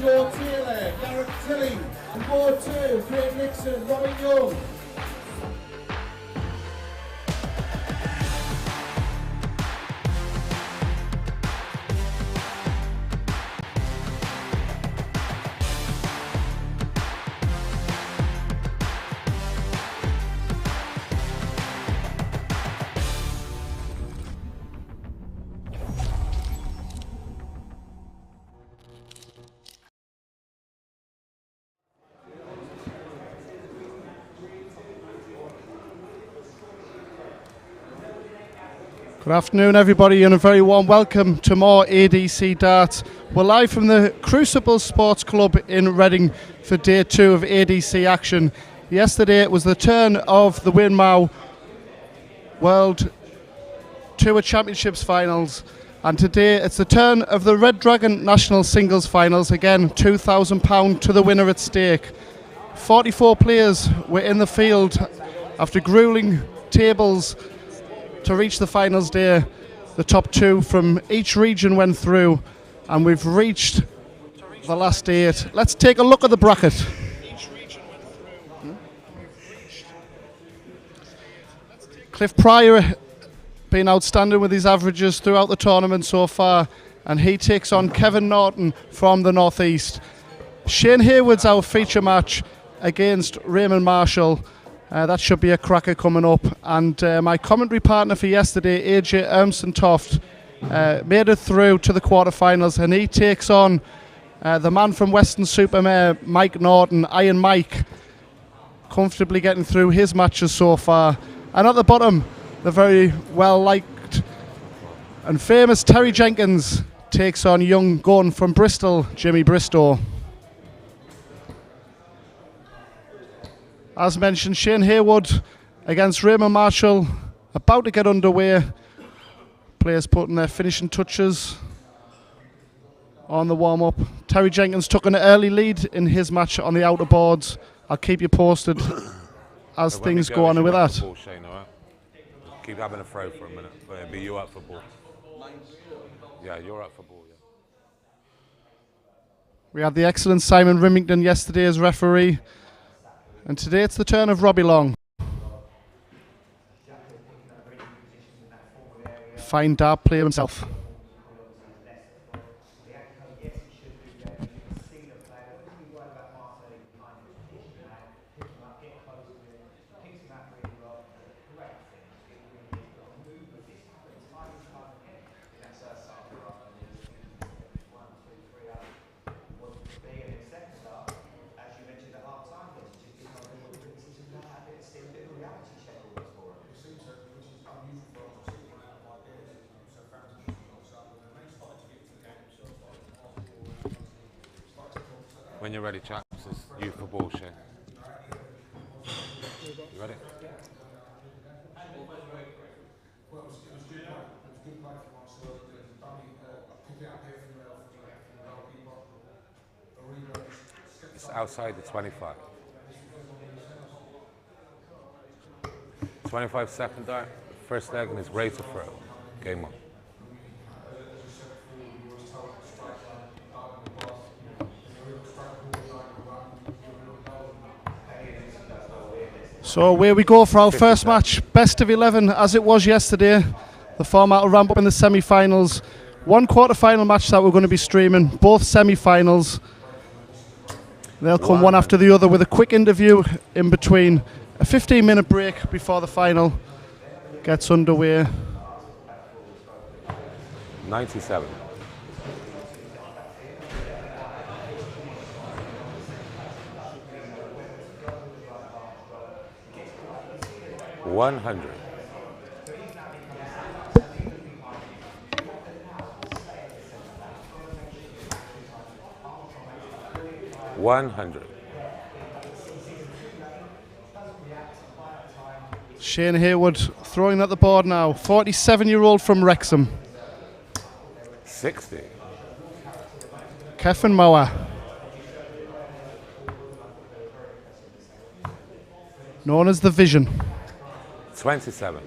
Joe Taylor, Garrett Tilley, and Board 2, Craig Nixon, Robin Young. Good afternoon, everybody, and a very warm welcome to more ADC Darts. We're live from the Crucible Sports Club in Reading for day 2 of ADC action. Yesterday it was the turn of the Winmau World Tour Championships finals, and today it's the turn of the Red Dragon National Singles finals. Again, £2,000 to the winner at stake. 44 players were in the field after grueling tables to reach the finals day. The top 2 from each region went through, and we've reached the last 8. Let's take a look at the bracket. Cliff Pryor been outstanding with his averages throughout the tournament so far, and he takes on Kevin Norton from the northeast. Shane Hayward's our feature match against Raymond Marshall. That should be a cracker coming up. And my commentary partner for yesterday, AJ Ermson-Toft, made it through to the quarterfinals, and he takes on the man from Weston-super-Mare, Mike Norton. Iron Mike comfortably getting through his matches so far. And at the bottom, the very well-liked and famous Terry Jenkins takes on young gun from Bristol, Jimmy Bristow. As mentioned, Shane Hayward against Raymond Marshall, about to get underway. Players putting their finishing touches on the warm-up. Terry Jenkins took an early lead in his match on the outer boards. I'll keep you posted as things go on with that. Ball, Shane, all right? Keep having a throw for a minute. It'll be you up for ball. Yeah, you're up for ball, yeah. We had the excellent Simon Rimington yesterday as referee. And today it's the turn of Robbie Long. Fine dart player himself. When you're ready, chaps, it's you for ball, Shane. You ready? It's outside the 25. 25 second dart, first leg, and it's ready to throw. Game on. So away we go for our first match, best of 11 as it was yesterday. The format will ramp up in the semi-finals. One quarter-final match that we're going to be streaming, both semi-finals. They'll come one after the other with a quick interview in between. A 15-minute break before the final gets underway. 97. $100. 100. Shane Hayward throwing at the board now. 47-year-old from Wrexham. 60. Kevin Mauer. Known as the Vision. 27.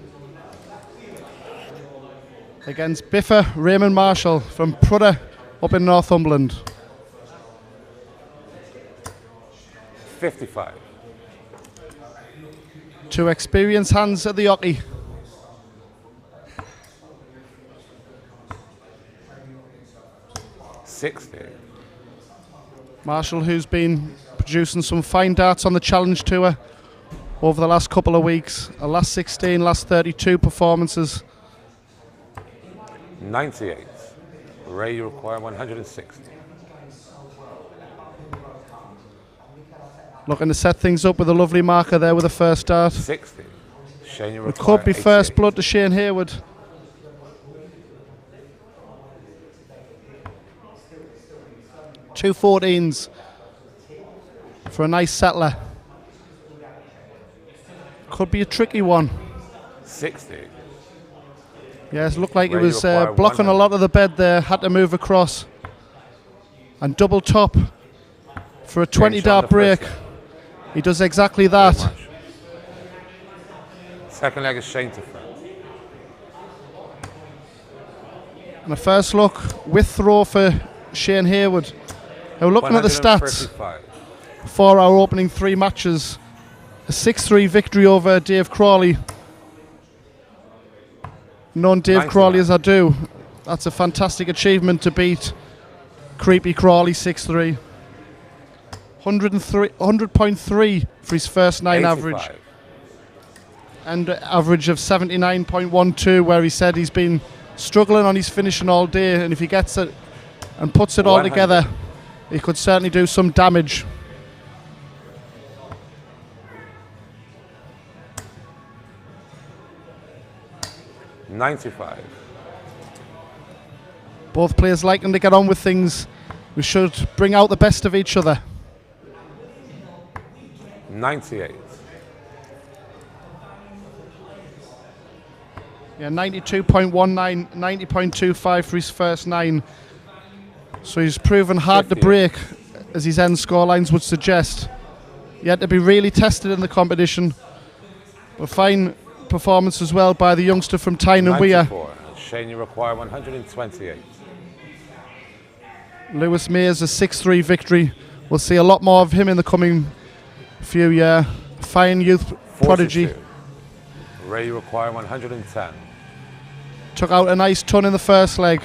Against Biffa Raymond Marshall from Prudder up in Northumberland. 55. Two experienced hands at the hockey. Marshall, who's been producing some fine darts on the Challenge Tour over the last couple of weeks. Last 16, last 32 performances. 98. Ray, you require 160. Looking to set things up with a lovely marker there with the first dart. 60. Shane, you It require could be 88. first blood to Shane Hayward. Two 14s for a nice settler. Could be a tricky one. 60. Yes, looked like it Ray, you was require blocking a 100. lot of the bed there. Had to move across. And double top for a 20 James on dart the break. first leg. He does exactly Very that. much. Second leg is Shane to front. And a first look with throw for Shane Hayward. Now looking at the stats 135. for our opening three matches, a 6-3 victory over Dave Crawley. Known Dave 99. Crawley as I do. That's a fantastic achievement to beat Creepy Crawley 6-3. 100.3 for his first 9 average. 85. And an average of 79.12, where he said he's been struggling on his finishing all day, and if he gets it and puts it all 100. together, he could certainly do some damage. $95. Both players liking to get on with things. We should bring out the best of each other. 98. Yeah, 92.19, 90.25 for his first 9. So he's proven hard to 58. break, as his end scorelines would suggest. He had to be really tested in the competition. But fine performance as well by the youngster from Tyne and Weir. 94. Shane, you require 128. Lewis Mayer's a 6-3 victory. We'll see a lot more of him in the coming few years. Fine youth prodigy. 42. Ray, you require 110. Took out a nice ton in the first leg.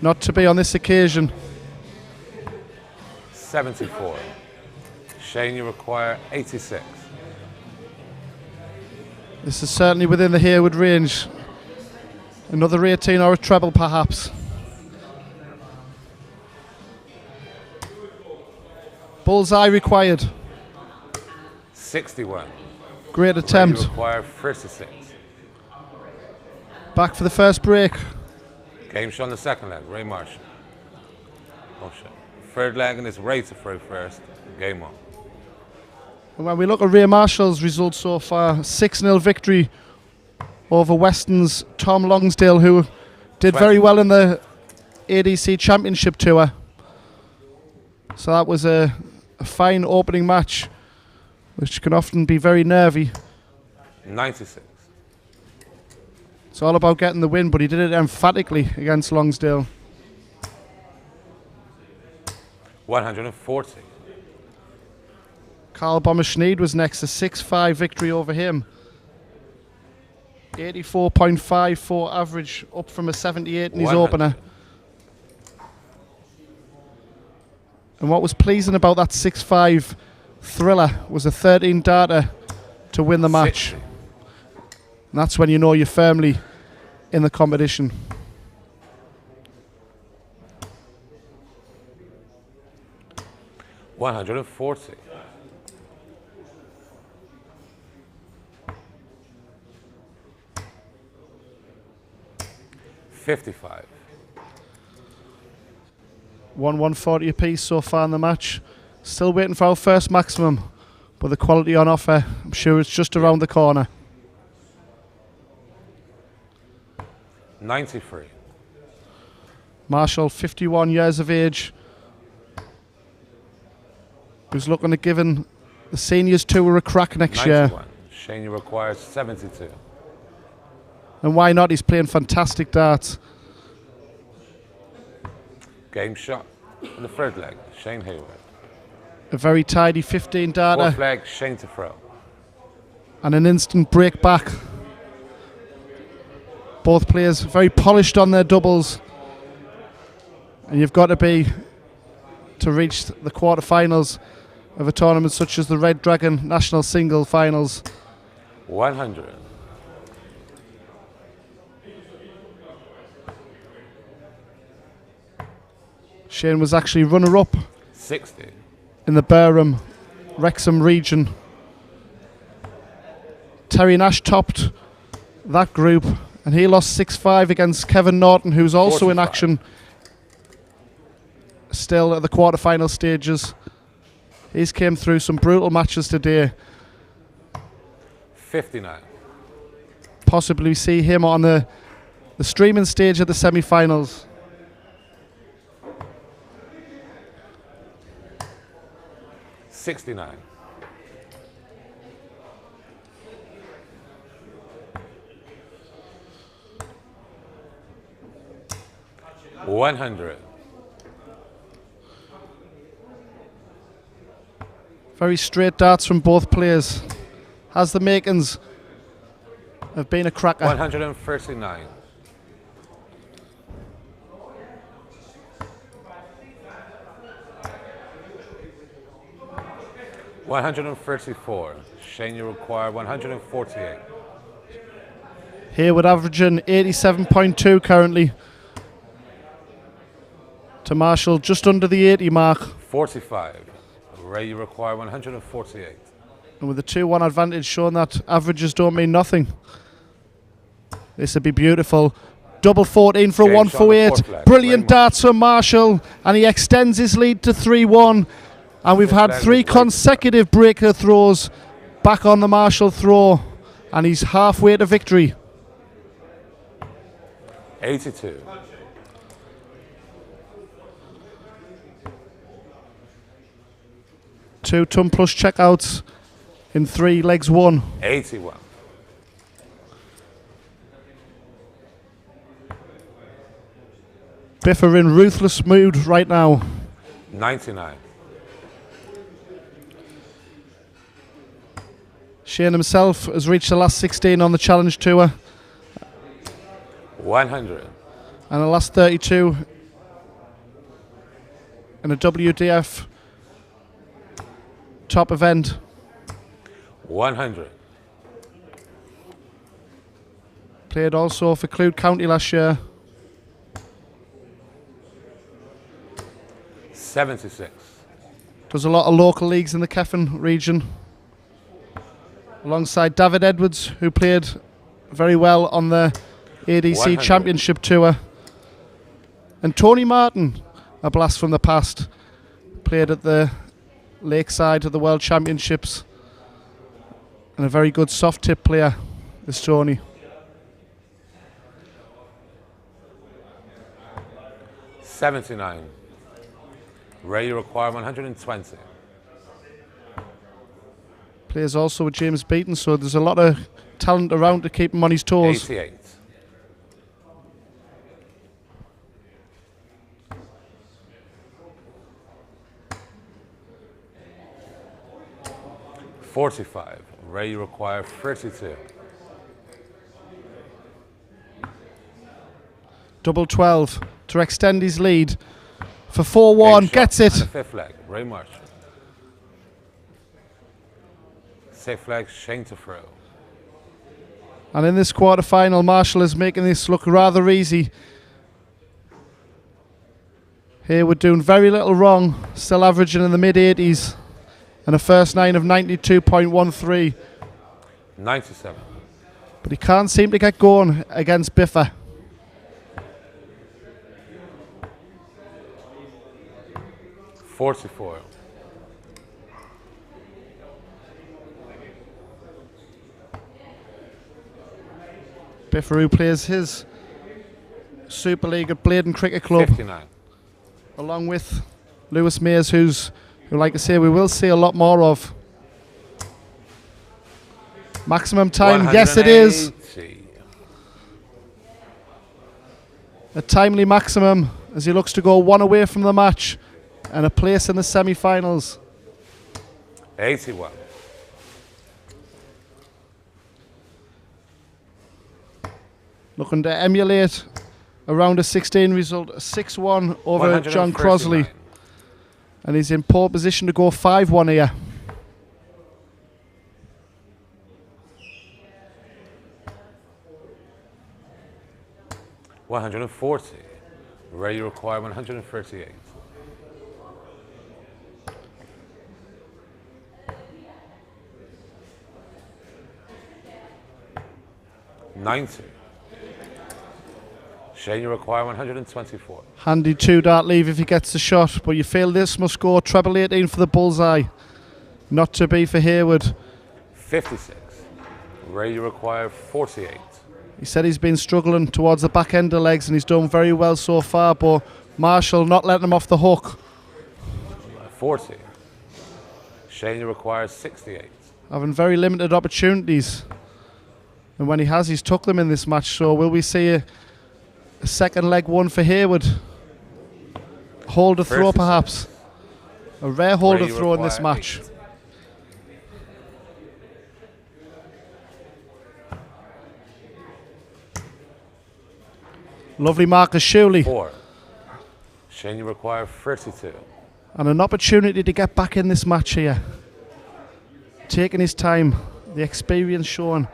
Not to be on this occasion. 74. Shane, you require 86. This is certainly within the Hayward range. Another 18 or a treble perhaps. Bullseye required. 61. Great Ray, attempt. you require 36. Back for the first break. Game shot on the second leg. Ray Marshall. Oh shit. Third leg and it's Ray to throw first. Game on. And when we look at Ray Marshall's results so far, 6-0 victory over Weston's Tom Longsdale, who did very well in the ADC Championship Tour. So that was a fine opening match, which can often be very nervy. 96. It's all about getting the win, but he did it emphatically against Longsdale. 140. Carl Bommer-Schneid was next, a 6-5 victory over him. 84.54 average, up from a 78 in his 100. opener. And what was pleasing about that 6-5 thriller was a 13 darter to win the match. 60. And that's when you know you're firmly in the competition. $140. $55. 140 apiece so far in the match. Still waiting for our first maximum, but the quality on offer, I'm sure it's just around the corner. 93. Marshall, 51 years of age, who's looking at giving the seniors tour a crack next year. 91. Shane, you require 72. And why not? He's playing fantastic darts. Game shot on the third leg. Shane Hayward. A very tidy 15 data. Fourth leg, Shane to throw. And an instant break back. Both players very polished on their doubles. And you've got to be to reach the quarterfinals of a tournament such as the Red Dragon National Single Finals. 100. Shane was actually runner-up 60. in the Burham Wrexham region. Terry Nash topped that group, and he lost 6-5 against Kevin Norton, who's also 45. in action still at the quarterfinal stages. He's came through some brutal matches today. 59. Possibly see him on the streaming stage at the semi-finals. 69. 100. Very straight darts from both players. Has the makings of being a cracker. 139. 134. Shane, you require 148. Hayward averaging 87.2 currently. To Marshall just under the 80 mark. 45. Ray, you require 148. And with the 2-1 advantage showing that averages don't mean nothing. This would be beautiful. Double 14 for a James 1 for on the 8. fourth flag. Brilliant Ray darts from Marshall. And he extends his lead to 3-1. And we've Fifth had flag 3 with Ray. consecutive breaker throws back on the Marshall throw. And he's halfway to victory. 82. 2 ton plus checkouts in 3 legs 1. 81. Biff are in ruthless mood right now. 99. Shane himself has reached the last 16 on the Challenge Tour 100. and the last 32 in a WDF top event. 100. Played also for Clute County last year. 76. Does a lot of local leagues in the Kefin region. Alongside David Edwards, who played very well on the ADC 100. Championship Tour. And Tony Martin, a blast from the past. Played at the Lakeside of the World Championships. And a very good soft tip player, is Tony. 79. Ray, you require 120. Plays also with James Beaton, so there's a lot of talent around to keep him on his toes. 88. 45. Ray, you require 32. Double 12 to extend his lead for 4-1. Big shot Gets on it. the fifth leg, Ray Marshall. Sixth leg, Shane to throw. And in this quarter-final, Marshall is making this look rather easy. Here we're doing very little wrong, still averaging in the mid-80s. And a first 9 of 92.13. 97. But he can't seem to get going against Biffa. 44. 'Biffa, who plays his Super League at Bladen Cricket Club, 59. along with Lewis Mears, who, like I say, we will see a lot more of. Maximum time, yes it is. 180. A timely maximum as he looks to go 1 away from the match and a place in the semi-finals. 81. Looking to emulate a round of 16 result, 6-1 over John Crosley. And he's in poor position to go 5-1 here. $140. Ready to require 138. $90. Shane, you require 124. Handy 2-dart leave if he gets the shot, but you feel this must go treble 18 for the bullseye. Not to be for Hayward. 56. Ready to require 48. He said he's been struggling towards the back end of legs and he's done very well so far, but Marshall not letting him off the hook. 40. Shane, you require 68. Having very limited opportunities. And when he has, he's took them in this match. So will we see a second leg one for Hayward? Hold a throw perhaps. A rare hold a throw in this match. 8. Lovely Marcus Shuley. 4. Shane, you require 32. And an opportunity to get back in this match here. Taking his time. The experience showing.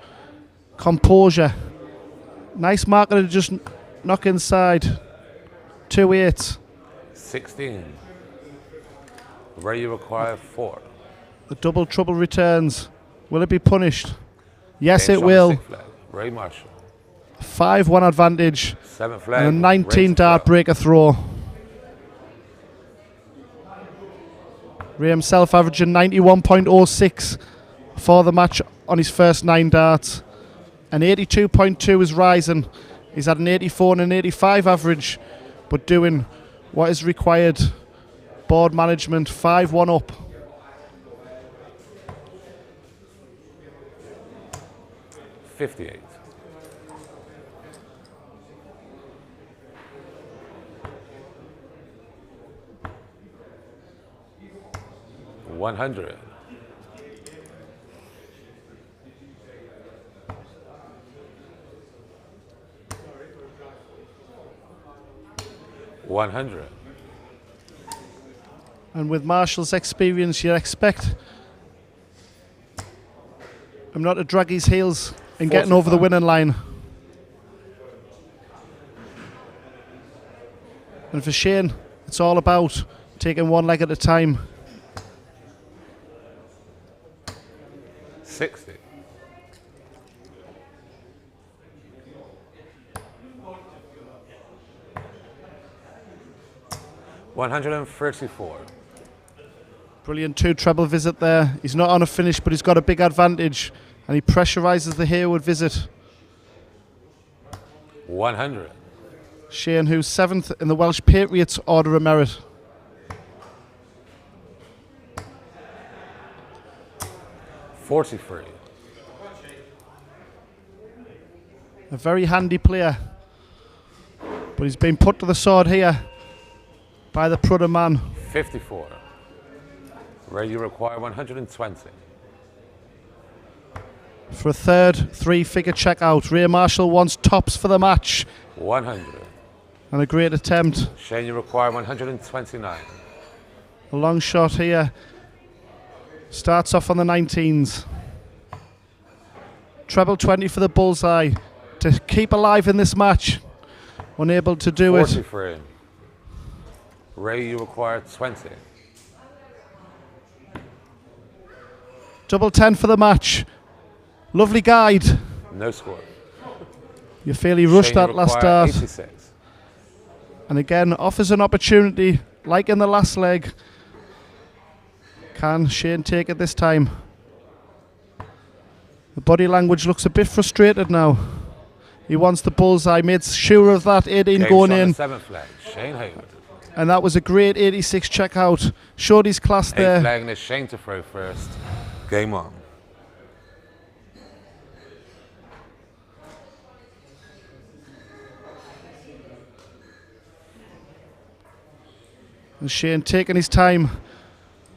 Composure. Nice marker to just knock inside. 2-8. 16. Ready to require 4. The double trouble returns. Will it be punished? Yes, James it will. flag. Ray Marshall. 5-1 advantage. 7 flag. And a 19-dart breaker throw. Ray himself averaging 91.06 for the match on his first 9 darts. And 82.2 is rising. He's had an 84 and an 85 average, but doing what is required. Board management, 5-1 up. $58. $100. $100. And with Marshall's experience, you expect him not to drag his heels and getting over the winning line. And for Shane, it's all about taking one leg at a time. 60. $134. Brilliant 2 treble visit there. He's not on a finish, but he's got a big advantage. And he pressurises the Hayward visit. 100. Shane, who's 7th in the Welsh Patriots Order of Merit. $43. A very handy player. But he's been put to the sword here by the Prudder man. 54. Ready to require 120. For a third 3-figure checkout. Ray Marshall wants tops for the match. 100. And a great attempt. Shane, you require 129. A long shot here. Starts off on the 19s. Treble 20 for the bullseye. To keep alive in this match. Unable to do 43. Ray, you require 20. Double 10 for the match. Lovely guide. No score. You feel he rushed Shane, that you last require dart. 86. And again, offers an opportunity, like in the last leg. Can Shane take it this time? The body language looks a bit frustrated now. He wants the bullseye, made sure of that, 18 James going on in. the 7th flag. Shane Hayward. And that was a great 86 checkout. Showed his class 8th there. flag and it's Shane to throw first. Game on. And Shane taking his time.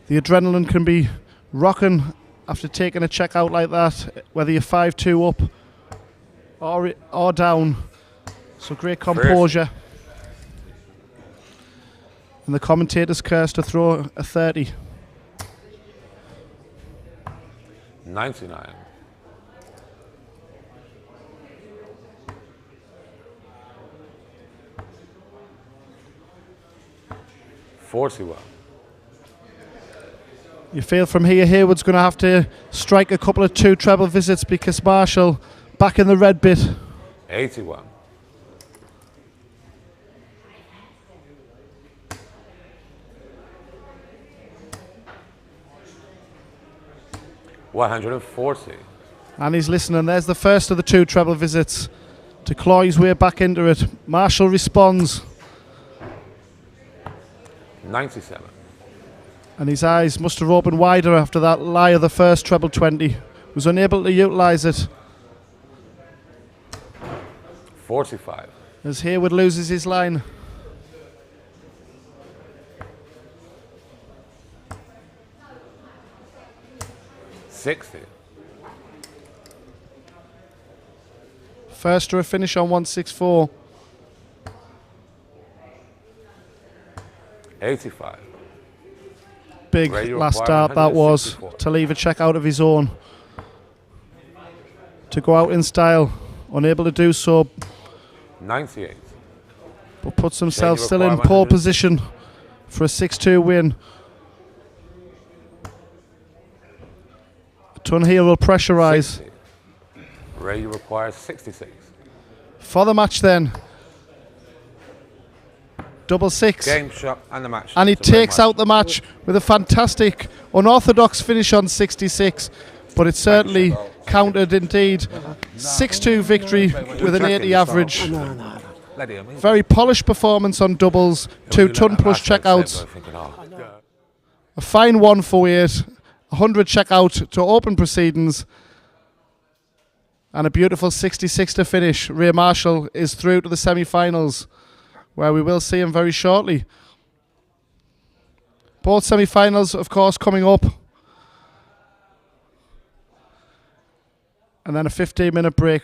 The adrenaline can be rocking after taking a check out like that, whether you're 5-2 up or down. So great composure. And the commentator's curse to throw a 30. 99. $41. You feel from here, Hayward's going to have to strike a couple of 2 treble visits because Marshall back in the red bit. 81. $140. And he's listening. There's the first of the 2 treble visits to claw his way back into it. Marshall responds. 97. And his eyes must have opened wider after that lie of the first treble 20. Was unable to utilise it. 45. As Hayward loses his line. $60. First to a finish on 164. 85. Big Ready to last require start that was 164. to leave a check out of his own. To go out in style. Unable to do so, 98. but puts himself Ready to still in require pole 100. position for a 6-2 win. Tunhill will pressurise 60. Ready requires 66. for the match then. Double 6. Game shot and the match. And he It's a great takes match. out the match with a fantastic, unorthodox finish on 66. But it certainly countered indeed. 6-2 victory with an 80 average. Bloody amazing. Very polished performance on doubles. 2 ton plus checkouts. A fine 148. 100 checkout to open proceedings. And a beautiful 66 to finish. Ray Marshall is through to the semi-finals, where we will see him very shortly. Both semi-finals, of course, coming up. And then a 15-minute break.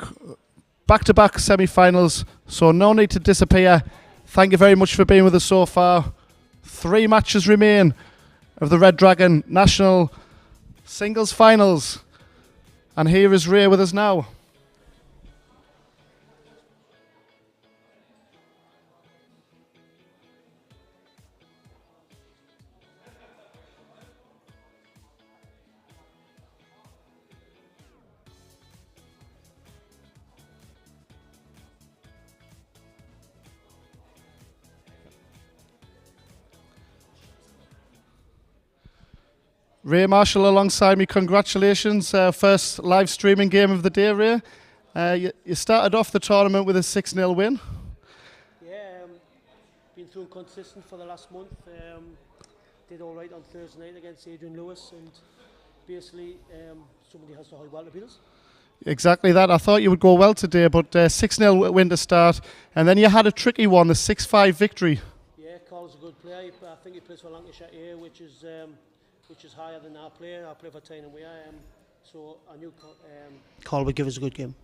Back-to-back semi-finals, so no need to disappear. Thank you very much for being with us so far. 3 matches remain of the Red Dragon National Singles Finals. And here is Ray with us now. Ray Marshall alongside me, congratulations. First live streaming game of the day, Ray. You started off the tournament with a 6-0 win. Yeah, been through consistent for the last month. Did all right on Thursday night against Adrian Lewis, and basically somebody has to hold well to beat us. Exactly that. I thought you would go well today, but 6-0 win to start. And then you had a tricky one, the 6-5 victory. Yeah, Carl's a good player. I think he plays for Lancashire here, which is higher than our player. I play for Tyne and we so I knew Carl would give us a good game.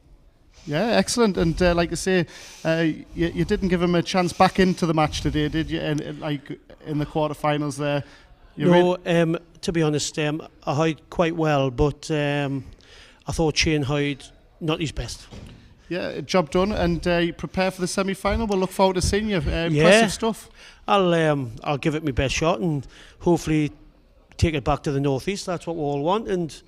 Yeah, excellent. And like I say, you didn't give him a chance back into the match today, did you? Like in the quarterfinals there. To be honest, I Hyde quite well, but I thought Shane Hyde not his best. Yeah, job done. And you prepare for the semi-final. We'll look forward to seeing you. Impressive stuff. I'll give it my best shot and hopefully take it back to the northeast. That's what we all want. And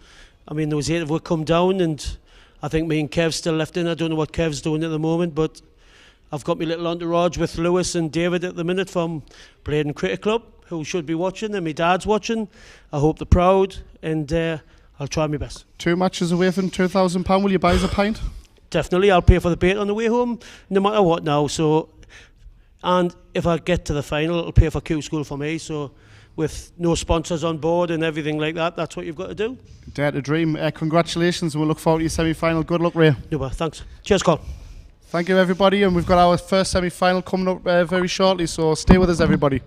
I mean, there was 8 of us come down, and I think me and Kev still left in. I don't know what Kev's doing at the moment, but I've got my little entourage with Lewis and David at the minute from Bladen Cricket Club, who should be watching, and my dad's watching. I hope they're proud, and I'll try my best. 2 matches away from £2,000. Will you buy us a pint? Definitely, I'll pay for the bait on the way home, no matter what now. So, and if I get to the final, it'll pay for Q School for me. So, with no sponsors on board and everything like that, that's what you've got to do. Dare to dream. Congratulations, and we'll look forward to your semi-final. Good luck, Ray. No, thanks. Cheers, Carl. Thank you, everybody, and we've got our first semi-final coming up very shortly, so stay with us, everybody.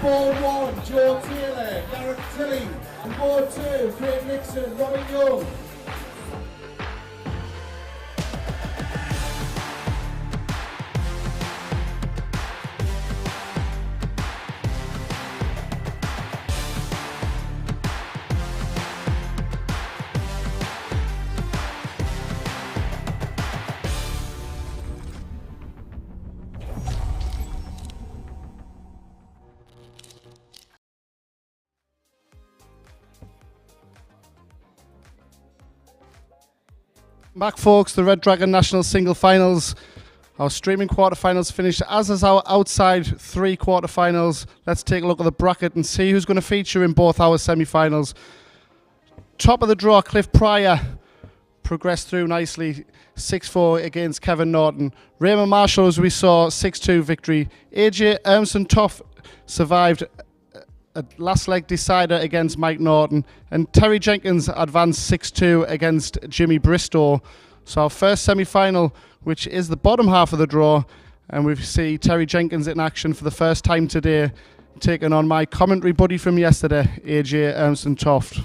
Ball 1, Joe Taylor, Garrett Tilley. And ball 2, Craig Nixon, Robin Young. Back, folks, the Red Dragon National Single Finals. Our streaming quarterfinals finished, as is our outside 3 quarterfinals. Let's take a look at the bracket and see who's going to feature in both our semi-finals. Top of the draw, Cliff Pryor progressed through nicely, 6-4 against Kevin Norton. Raymond Marshall, as we saw, 6-2 victory. AJ Ermson-Toff survived a last leg decider against Mike Norton, and Terry Jenkins advanced 6-2 against Jimmy Bristow. So our first semi-final, which is the bottom half of the draw, and we see Terry Jenkins in action for the first time today, taking on my commentary buddy from yesterday, AJ Ermson-Toft.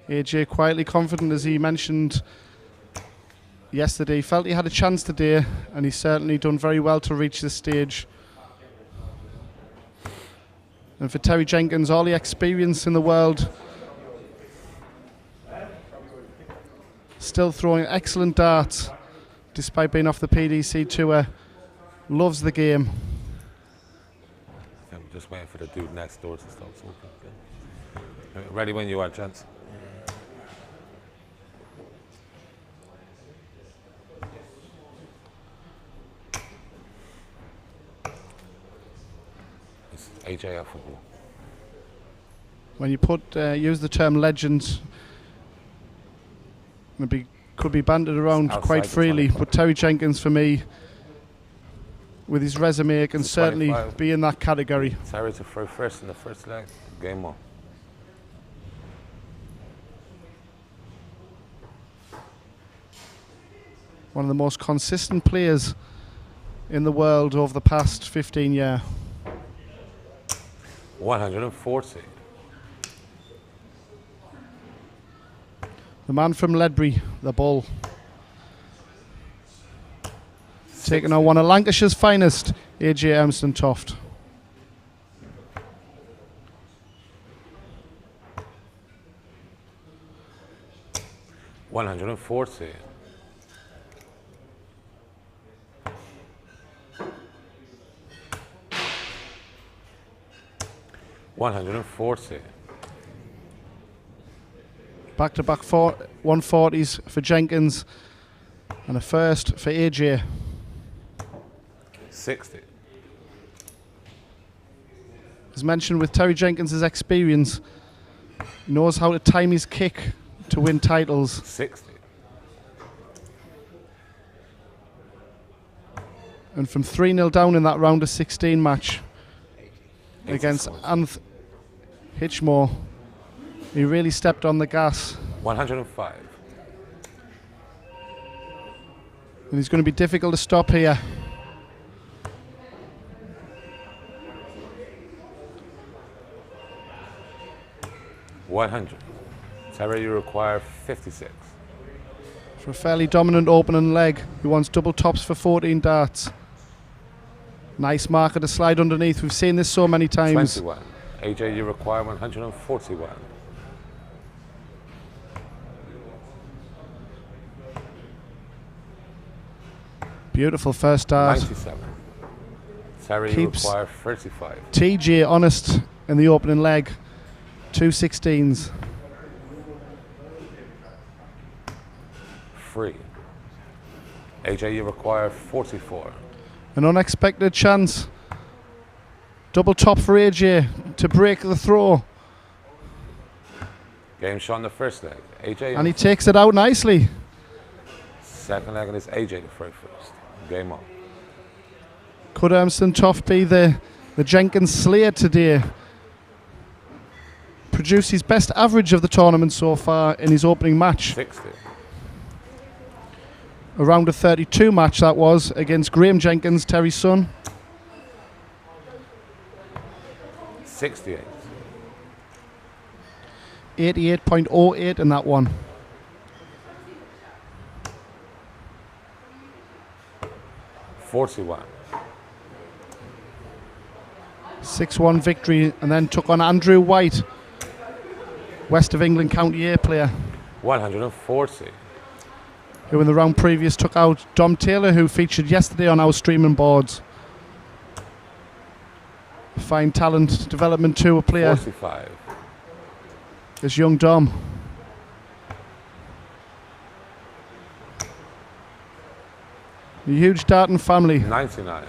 AJ quietly confident, as he mentioned yesterday. He felt he had a chance today, and he's certainly done very well to reach this stage. And for Terry Jenkins, all the experience in the world, still throwing excellent darts despite being off the PDC tour. Loves the game. I'm just waiting for the dude next door to stop talking. Ready when you are, gents. AJ football. When you use the term legend, maybe could be bandied around quite freely, but Terry Jenkins, for me, with his resume, can certainly be in that category. Terry to throw first in the first leg. Game on. One of the most consistent players in the world over the past 15 years. 140. The man from Ledbury, the Bull. Taking on one of Lancashire's finest, AJ Ermson-Toft. $140. 140. Back-to-back 140s for Jenkins, and a first for AJ. 60. As mentioned, with Terry Jenkins' experience, he knows how to time his kick to win titles. 60. And from 3-0 down in that round of 16 match against Hitchmore, he really stepped on the gas. 105. And he's going to be difficult to stop here. $100. Terry, you require 56. For a fairly dominant opening leg, he wants double tops for 14 darts. Nice marker to slide underneath. We've seen this so many times. 21. AJ, you require 141. Beautiful first dart. 97. Terry, you require 35. TJ honest in the opening leg. 2 16s. 3. AJ, you require 44. An unexpected chance. Double top for AJ to break the throw. Game shot in the first leg. AJ. And he takes it out nicely. Second leg, and it's AJ to throw first. Game on. Could Ermston Toft be the Jenkins Slayer today? Produced his best average of the tournament so far in his opening match. 60. A round of 32 match that was against Graham Jenkins, Terry's son. 68. 88.08 in that one. 41. 6-1 victory, and then took on Andrew White, West of England County A player, 140. who in the round previous took out Dom Taylor, who featured yesterday on our streaming boards. Fine talent development tour player 45. is young Dom. A huge Darton family, 99.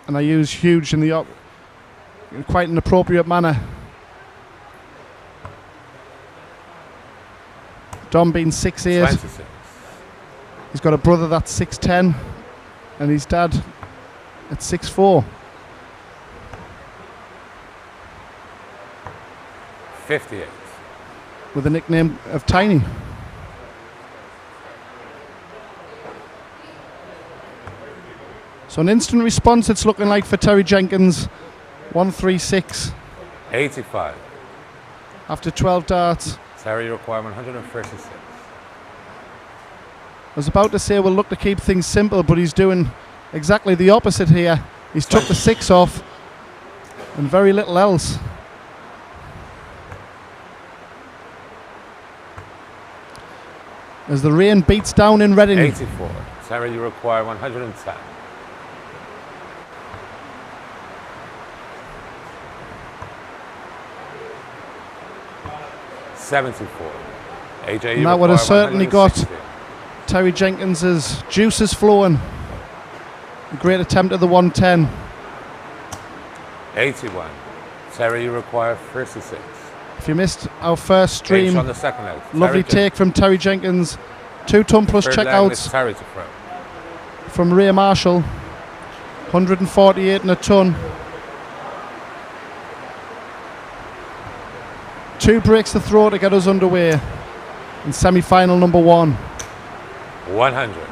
and I use huge in the in quite an appropriate manner. Dom being 6'8", 26. he's got a brother that's 6'10", and his dad at 6'4". 58. With the nickname of Tiny. So an instant response it's looking like for Terry Jenkins. 136 85. after 12 darts. Terry require 136. I was about to say we'll look to keep things simple, but he's doing exactly the opposite here. He's took the 6 off and very little else. As the rain beats down in Reading. 84. Terry, you require 110. $74. AJ, And you that would have require certainly got 160. Terry Jenkins's juices flowing. A great attempt at the 110. 81. Terry, you require 36. If you missed our first Game stream, on the second leg. lovely Terry take from Terry Jenkins. 2 ton plus third leg is checkouts Terry to throw. from Ray Marshall. 148 and a ton. 2 breaks to throw to get us underway in semi-final number 1. 100.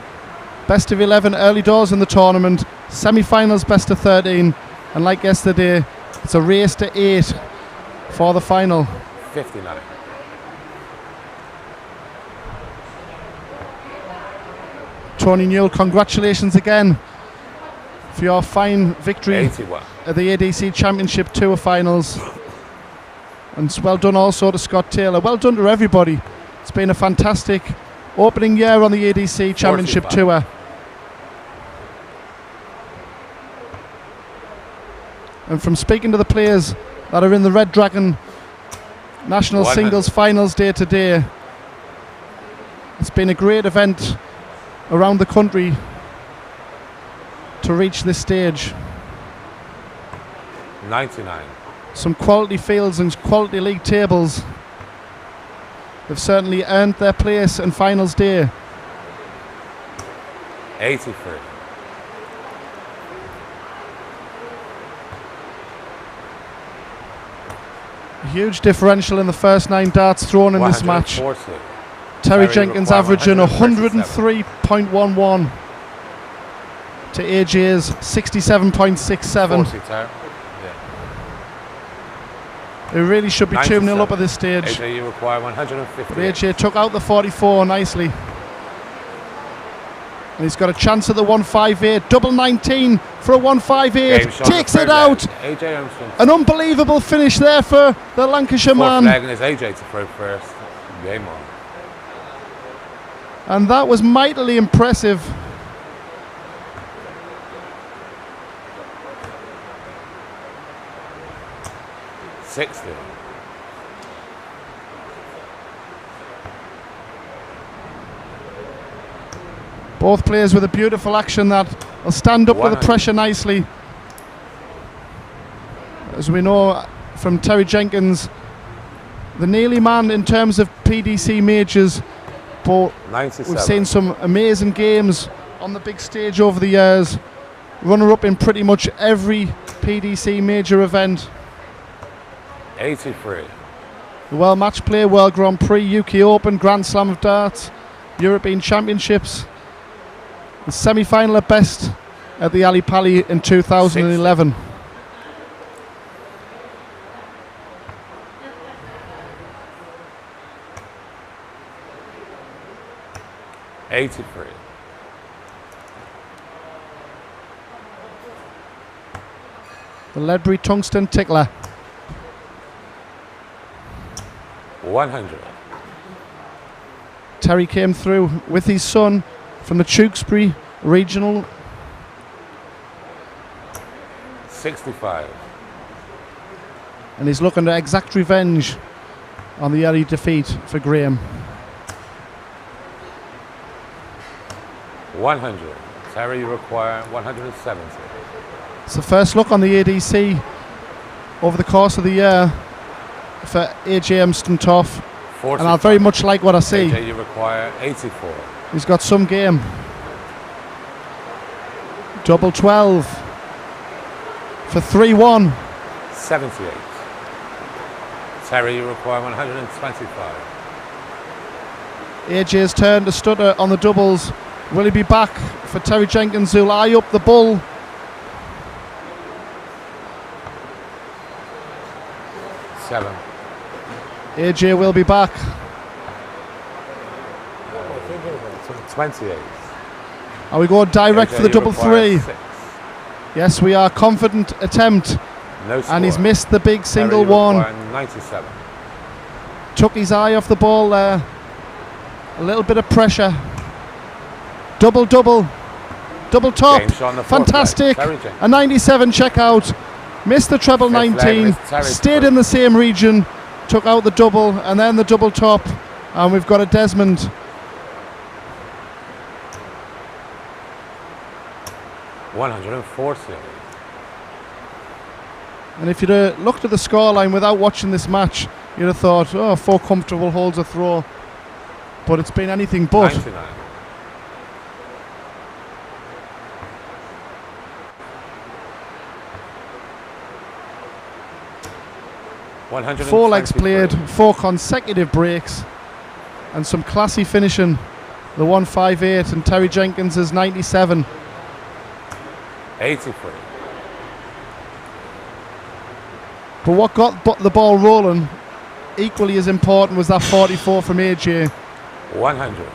Best of 11 early doors in the tournament. Semi-finals best of 13. And like yesterday, it's a race to 8 for the final. 59. Tony Newell, congratulations again for your fine victory 81. at the ADC Championship Tour Finals. And well done also to Scott Taylor. Well done to everybody. It's been a fantastic opening year on the ADC Championship 45. Tour. And from speaking to the players that are in the Red Dragon National 100. Singles Finals day to day, it's been a great event around the country to reach this stage. 99. Some quality fields and quality league tables. They've certainly earned their place in finals day. 83. A huge differential in the first 9 darts thrown in this match. 140. Terry Terry Jenkins require averaging 137. 103.11 to AJ's 67.67. 40, Terry. It really should be 2-0 up 97. at this stage. AJ, you require 150. But AJ took out the 44 nicely. And he's got a chance at the 158. Double 19 for a 158. Game shot Takes the it third out. leg. AJ Armstrong. An unbelievable finish there for the Lancashire Fourth man. leg and it's AJ to throw first. Game on. And that was mightily impressive. $60. Both players with a beautiful action that will stand up to the 100. pressure nicely. As we know from Terry Jenkins, the Neely man in terms of PDC majors, but 97. we've seen some amazing games on the big stage over the years. runner-up in pretty much every PDC major event. 83. The World Match Play, World Grand Prix, UK Open, Grand Slam of Darts, European Championships. The semi-final at best at the Ali Pali in 2011. 83. The Ledbury Tungsten Tickler. 100. Terry came through with his son from the Tewkesbury Regional. 65. And he's looking to exact revenge on the early defeat for Graham. 100. Terry, you require 170. It's the first look on the ADC over the course of the year for AJ Emston-Toff. 45. And I very much like what I see. AJ, you require 84. He's got some game. Double 12 for 3-1. 78. Terry, you require 125. AJ's turn to stutter on the doubles. Will he be back for Terry Jenkins, who'll eye up the bull? Seven. AJ will be back. 28. Are we going direct AJ, for the you double require 3? 6. Yes, we are. Confident attempt. No score. And he's missed the big single Terry, you one. require 97. Took his eye off the ball there. A little bit of pressure. Double top. Game shot on the fourth Fantastic. leg. Terry Jenkins. A 97 checkout. Missed the treble Fifth leg 19. is Terry's Stayed point. in the same region. Took out the double and then the double top. And we've got a Desmond. 140. And if you'd looked at the scoreline without watching this match, you'd have thought, oh, 4 comfortable holds a throw. But it's been anything but. 99. Four legs played, 4 consecutive breaks, and some classy finishing. The 158 and Terry Jenkins is 97. 83. But what got the ball rolling, equally as important, was that 44 from AJ. 100.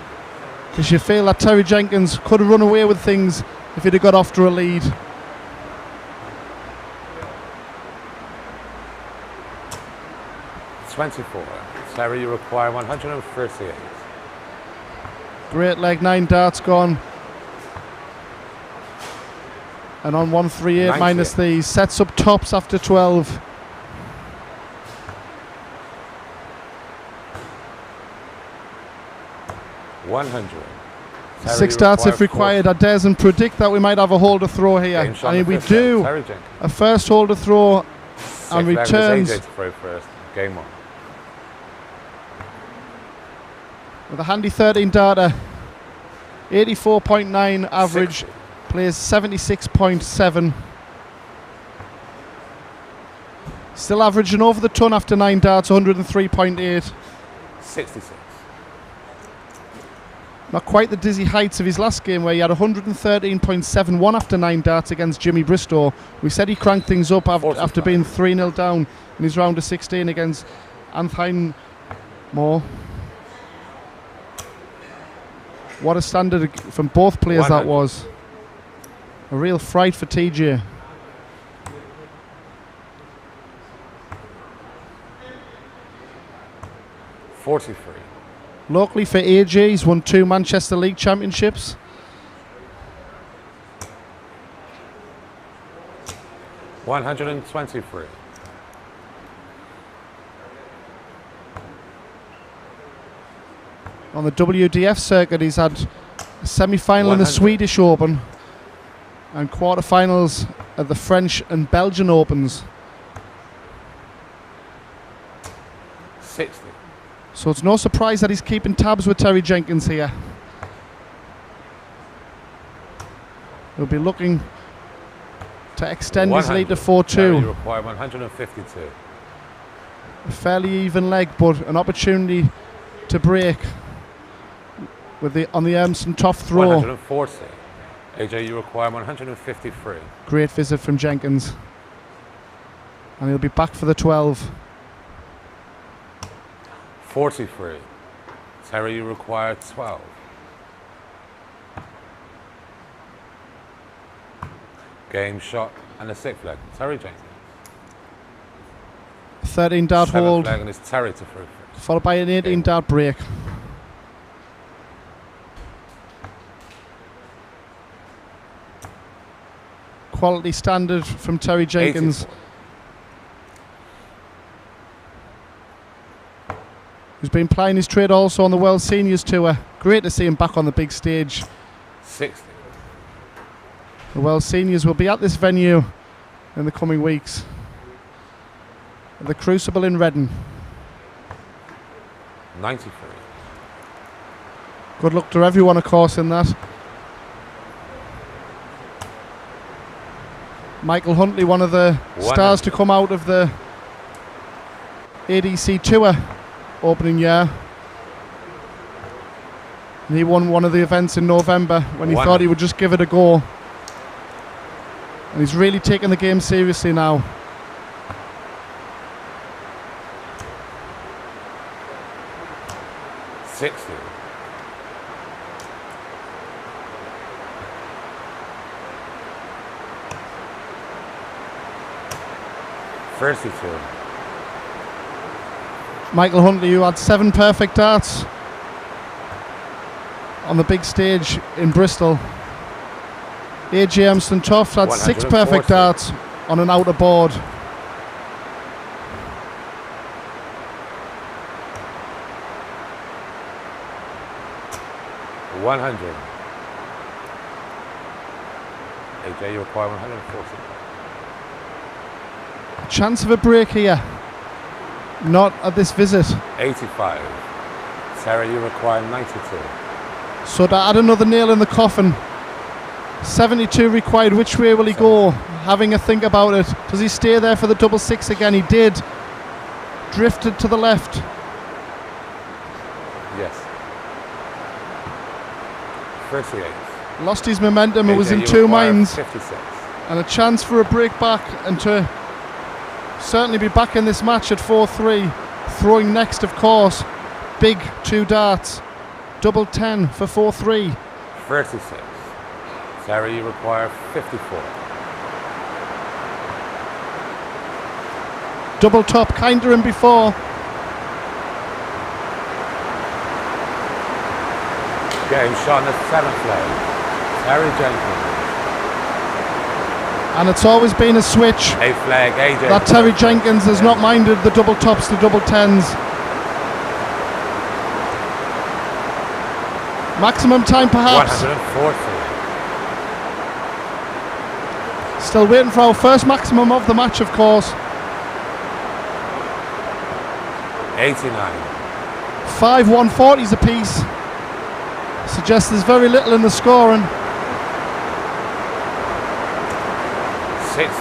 Because you feel that Terry Jenkins could have run away with things if he'd have got off to a lead. $24. Terry, you require 138. Great leg, 9 darts gone. And on 138 98. minus these, sets up tops after 12. 100. Terry, 6 you darts if require required. I dares and predict that we might have a holder throw here. Game shot I mean, on the we fifth leg. do. Terry Jenkins. A first holder throw Sixth and leg was returns AJ to throw first. Game on. with a handy 13 darter. 84.9 average. 60. Plays 76.7. Still averaging over the ton after 9 darts, 103.8. 66. Not quite the dizzy heights of his last game where he had 113.71 after 9 darts against Jimmy Bristow. We said he cranked things up after being 3-0 down in his round of 16 against Anthony Moore. What a standard from both players 100. that was. A real fright for TJ. $43. Locally for AJ, he's won 2 Manchester League Championships. $123. On the WDF circuit, he's had a semi-final in the 100. Swedish Open and quarterfinals at the French and Belgian Opens. 60. So it's no surprise that he's keeping tabs with Terry Jenkins here. He'll be looking to extend his lead to 100. Terry, you 4-2. require 152. A fairly even leg, but an opportunity to break with on the Emerson Tough throw. 140. AJ, you require 153. Great visit from Jenkins. And he'll be back for the 12. 43. Terry, you require 12. Game shot and a 6th leg. Terry Jenkins. 13 dart 7th hold, leg and it's Terry to free first. followed by an 18 dart break. Quality standard from Terry Jenkins, 84. who's been plying his trade also on the World Seniors Tour. Great to see him back on the big stage. 60. The World Seniors will be at this venue in the coming weeks. The Crucible in Reading. 93. Good luck to everyone, of course, in that. Michael Huntley, one of the stars to come out of the ADC Tour opening year. And he won one of the events in November when he thought he would just give it a go. And he's really taken the game seriously now. $60. $32. Michael Huntley, who had 7 perfect darts on the big stage in Bristol. AJ Amston Toft had 6 perfect 140. darts on an outer board. $100. AJ, you require 140. Chance of a break here. Not at this visit. 85. Sarah, you require 92. So to add another nail in the coffin. 72 required. Which way will he go? Having a think about it. Does he stay there for the double 6 again? He did. Drifted to the left. Yes. 38. Lost his momentum and was AJ, in you 2 require minds. 56. And a chance for a break back and to certainly be back in this match at 4-3. Throwing next, of course. Big 2 darts. Double 10 for 4-3. 36. Sarah, you require 54. Double top, kinder than before. Game shot on the 7th leg. Terry Jenkins. And it's always been a switch. 8th leg, AJ. That Terry Jenkins has not minded the double tops to double 10s. Maximum time perhaps. 140. Still waiting for our first maximum of the match, of course. 89. 5 140s apiece. Suggests there's very little in the scoring. 60.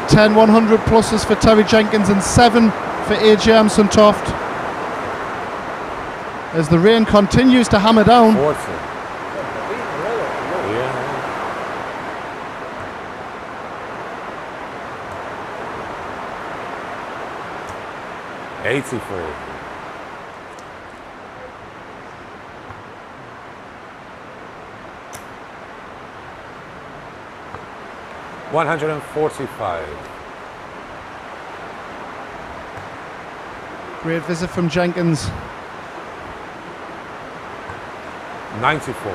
10 100 pluses for Terry Jenkins and 7 for AJ Amson Toft. As the rain continues to hammer down. 40. Yeah. 83. $145. Great visit from Jenkins. 94.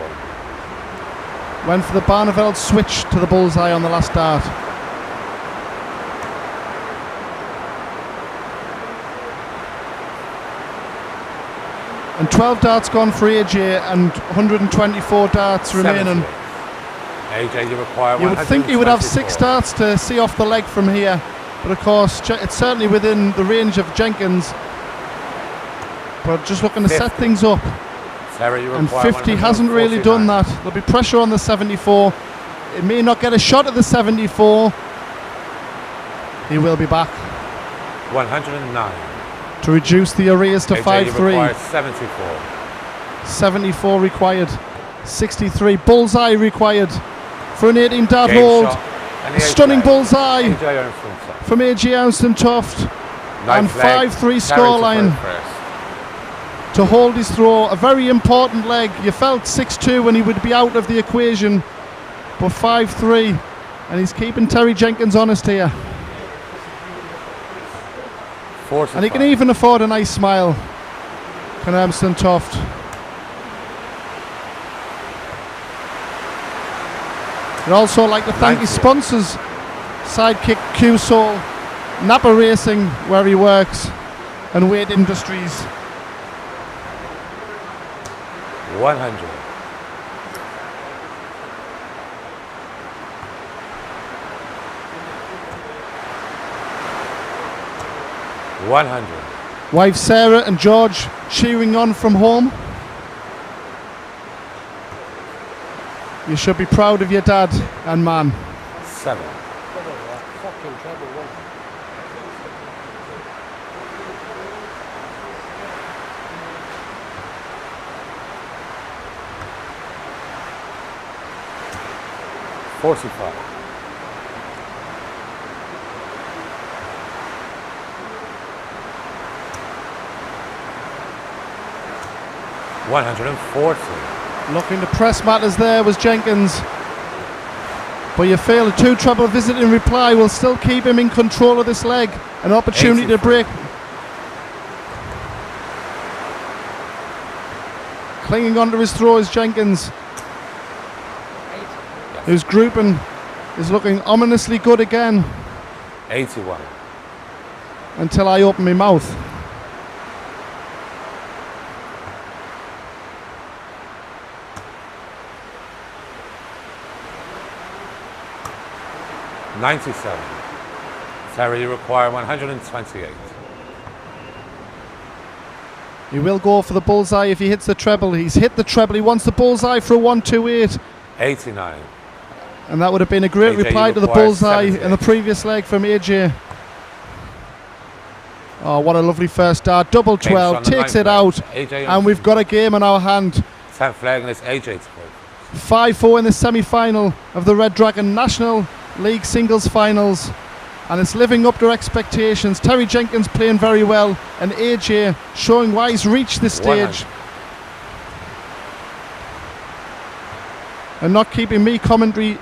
Went for the Barneveld switch to the bullseye on the last dart. And 12 darts gone for AJ and 124 darts remaining. 70. AJ, you require You would think he would have 6 darts to see off the leg from here, but of course it's certainly within the range of Jenkins. But just looking to 50. set things up. Sarah, you And require 50 hasn't really done that. There'll be pressure on the 74. He may not get a shot at the 74. He will be back 109. to reduce the arrears to AJ, you 5-3. require 74. 74 required. 63 bullseye required for an 18 dart Game hold. shot. And A the stunning AJ. bullseye AJ Armstrong shot. from AJ Armstrong Toft. Nice And flag. 5-3 Carry to scoreline first. to hold his throw. A very important leg. You felt 6-2 when he would be out of the equation, but 5-3, and he's keeping Terry Jenkins honest here. 45. And he can even afford a nice smile, can Armstrong Toft. I'd also like to thank his 90. sponsors, Sidekick Q-Soul, Napa Racing, where he works, and Wade Industries. 100. Wife Sarah and George cheering on from home. You should be proud of your dad and man. 7. $45. $140. Looking to press matters there was Jenkins. But you feel a 2 treble visit in reply will still keep him in control of this leg. An opportunity to 83. break. Clinging onto his throw is Jenkins, whose grouping is looking ominously good again 81. until I open my mouth. $97. Terry, you require 128. He will go for the bullseye if he hits the treble. He's hit the treble. He wants the bullseye for a 128. 89. And that would have been a great AJ, reply you to the require bullseye 78. in the previous leg from AJ. Oh, what a lovely first dart. Double Game 12, shot on the takes ninth it out. flag. AJ And we've got a game on our hand. 10th flag, and it's AJ's fault. 5-4 in the semi-final of the Red Dragon National League Singles Finals. And it's living up to expectations. Terry Jenkins playing very well, and AJ showing why he's reached this stage. 100. And not keeping me company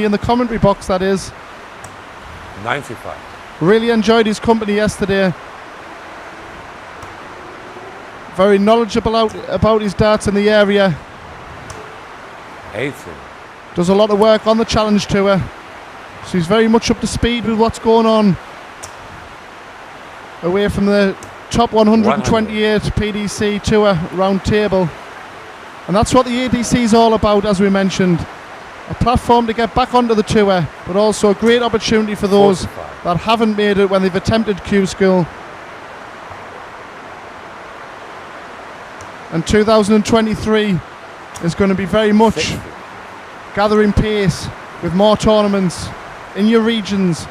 in the commentary box, that is. 95. Really enjoyed his company yesterday. Very knowledgeable about his darts in the area. 80. Does a lot of work on the Challenge Tour. So he's very much up to speed with what's going on away from the top 128 PDC Tour round table. And that's what the ADC is all about, as we mentioned. A platform to get back onto the tour, but also a great opportunity for those 45. that haven't made it when they've attempted Q School. And 2023 is going to be very much 60. gathering pace with more tournaments in your regions.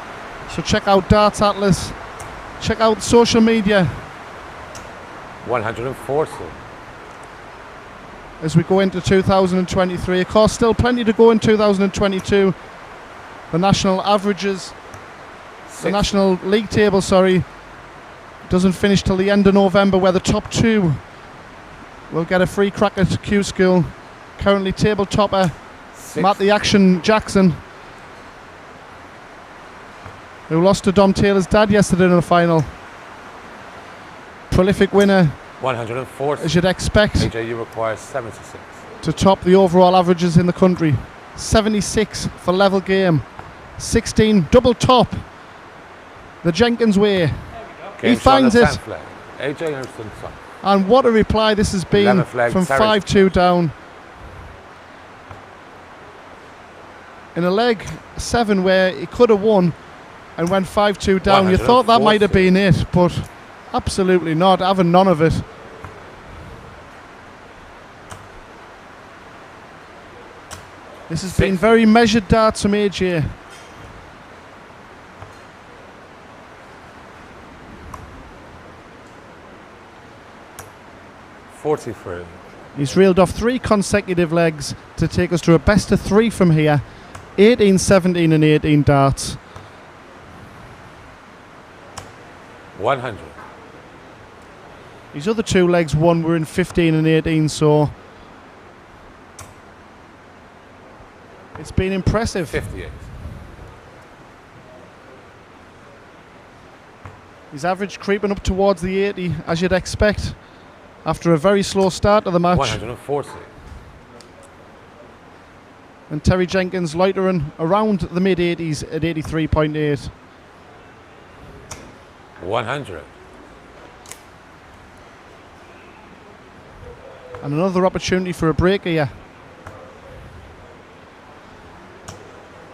So check out Darts Atlas, check out social media 140. as we go into 2023. Of course, still plenty to go in 2022. The national averages, the National League table, doesn't finish till the end of November, where the top 2 will get a free crack at Q School. Currently table topper Matt the Action Jackson, who lost to Dom Taylor's dad yesterday in the final. Prolific winner, 140. as you'd expect, AJ, you require 76. to top the overall averages in the country. 76 for level game. 16 double top. The Jenkins way. Game He shot on finds the it. 10th flag. AJ Armstrong. And what a reply this has been 11 flag, from Terry. 5-2 down. In a leg 7 where he could have won and went 5-2 down. You thought that might have been it, but absolutely not, having none of it. This has been very measured darts from AJ. $43. He's reeled off 3 consecutive legs to take us to a best of 3 from here. 18, 17 and 18 darts. 100. His other 2 legs won were in 15 and 18, so it's been impressive. 58. His average creeping up towards the 80, as you'd expect, after a very slow start to the match. 140. And Terry Jenkins loitering around the mid-80s at 83.8. 100. And another opportunity for a break here.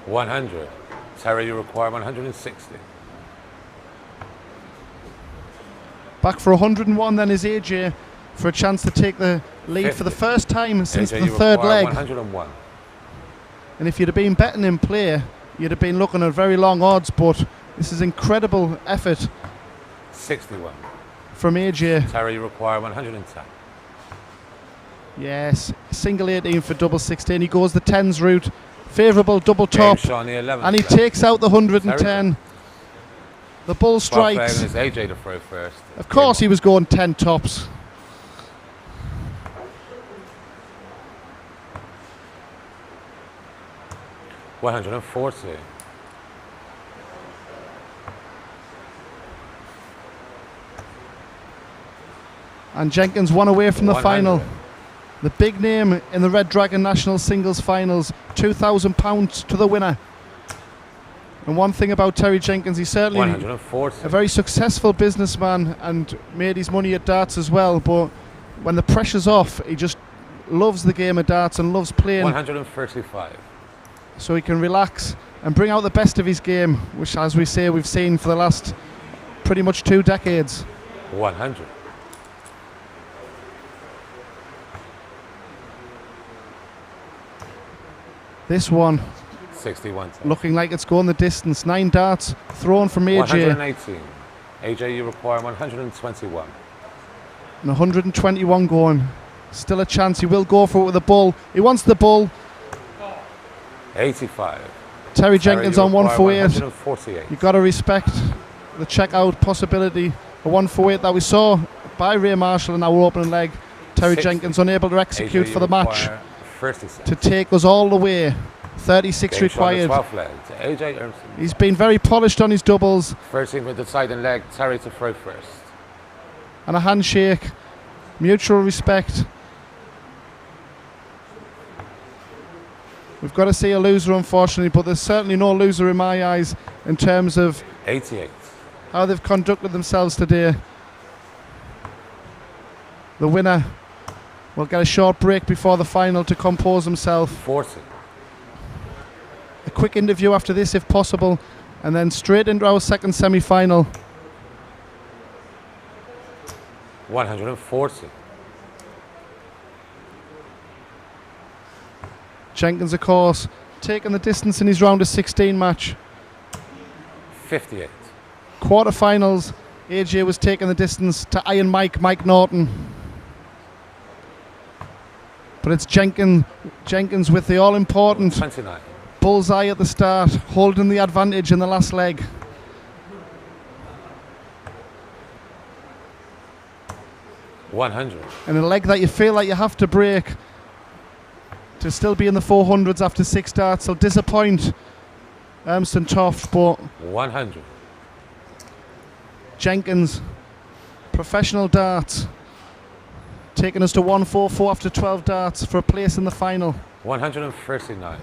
100. Terry, you require 160. Back for 101 then is AJ for a chance to take the lead 50. for the first time since AJ, the you third require leg. 101. And if you'd have been betting in play, you'd have been looking at very long odds, but this is incredible effort 61. from AJ. Terry, you require 110. Yes, single 18 for double 16. He goes the 10s route. Favourable double top. Sean, the 11th And he leg. takes out the 110. The bull 12th leg, strikes. and it's AJ to throw first. Of course he was going 10 tops. $140. And Jenkins one away from the 100. final. The big name in the Red Dragon National Singles Finals. £2,000 to the winner. And one thing about Terry Jenkins, he's certainly 140. a very successful businessman and made his money at darts as well. But when the pressure's off, he just loves the game of darts and loves playing. 135. So he can relax and bring out the best of his game, which, as we say, we've seen for the last pretty much 2 decades. 100. This one 61. looking like it's going the distance. 9 darts thrown from AJ. 118. AJ, you require 121. And 121 going. Still a chance. He will go for it with the bull. He wants the bull. 85. Terry Jenkins you on require 148. 148. You've got to respect the check-out possibility. A 148 that we saw by Ray Marshall in our opening leg. Terry 60. Jenkins unable to execute AJ, for you the match require 36. to take us all the way. 36 Game shot on the required. 12th leg. AJ Earnson. He's been very polished on his doubles. 13 with the deciding leg. Terry to throw first. And a handshake. Mutual respect. We've got to see a loser, unfortunately, but there's certainly no loser in my eyes in terms of 88. how they've conducted themselves today. The winner will get a short break before the final to compose himself. 40. A quick interview after this, if possible, and then straight into our second semi-final. 140. Jenkins, of course, taking the distance in his round of 16 match. 58. Quarterfinals, AJ was taking the distance to Iron Mike Norton. But it's Jenkins with the all-important 29. bullseye at the start, holding the advantage in the last leg. $100. And a leg that you feel like you have to break to still be in the 400s after 6 darts will disappoint Ermston Toft, but 100. Jenkins, professional darts, taking us to 144 after 12 darts for a place in the final. 139.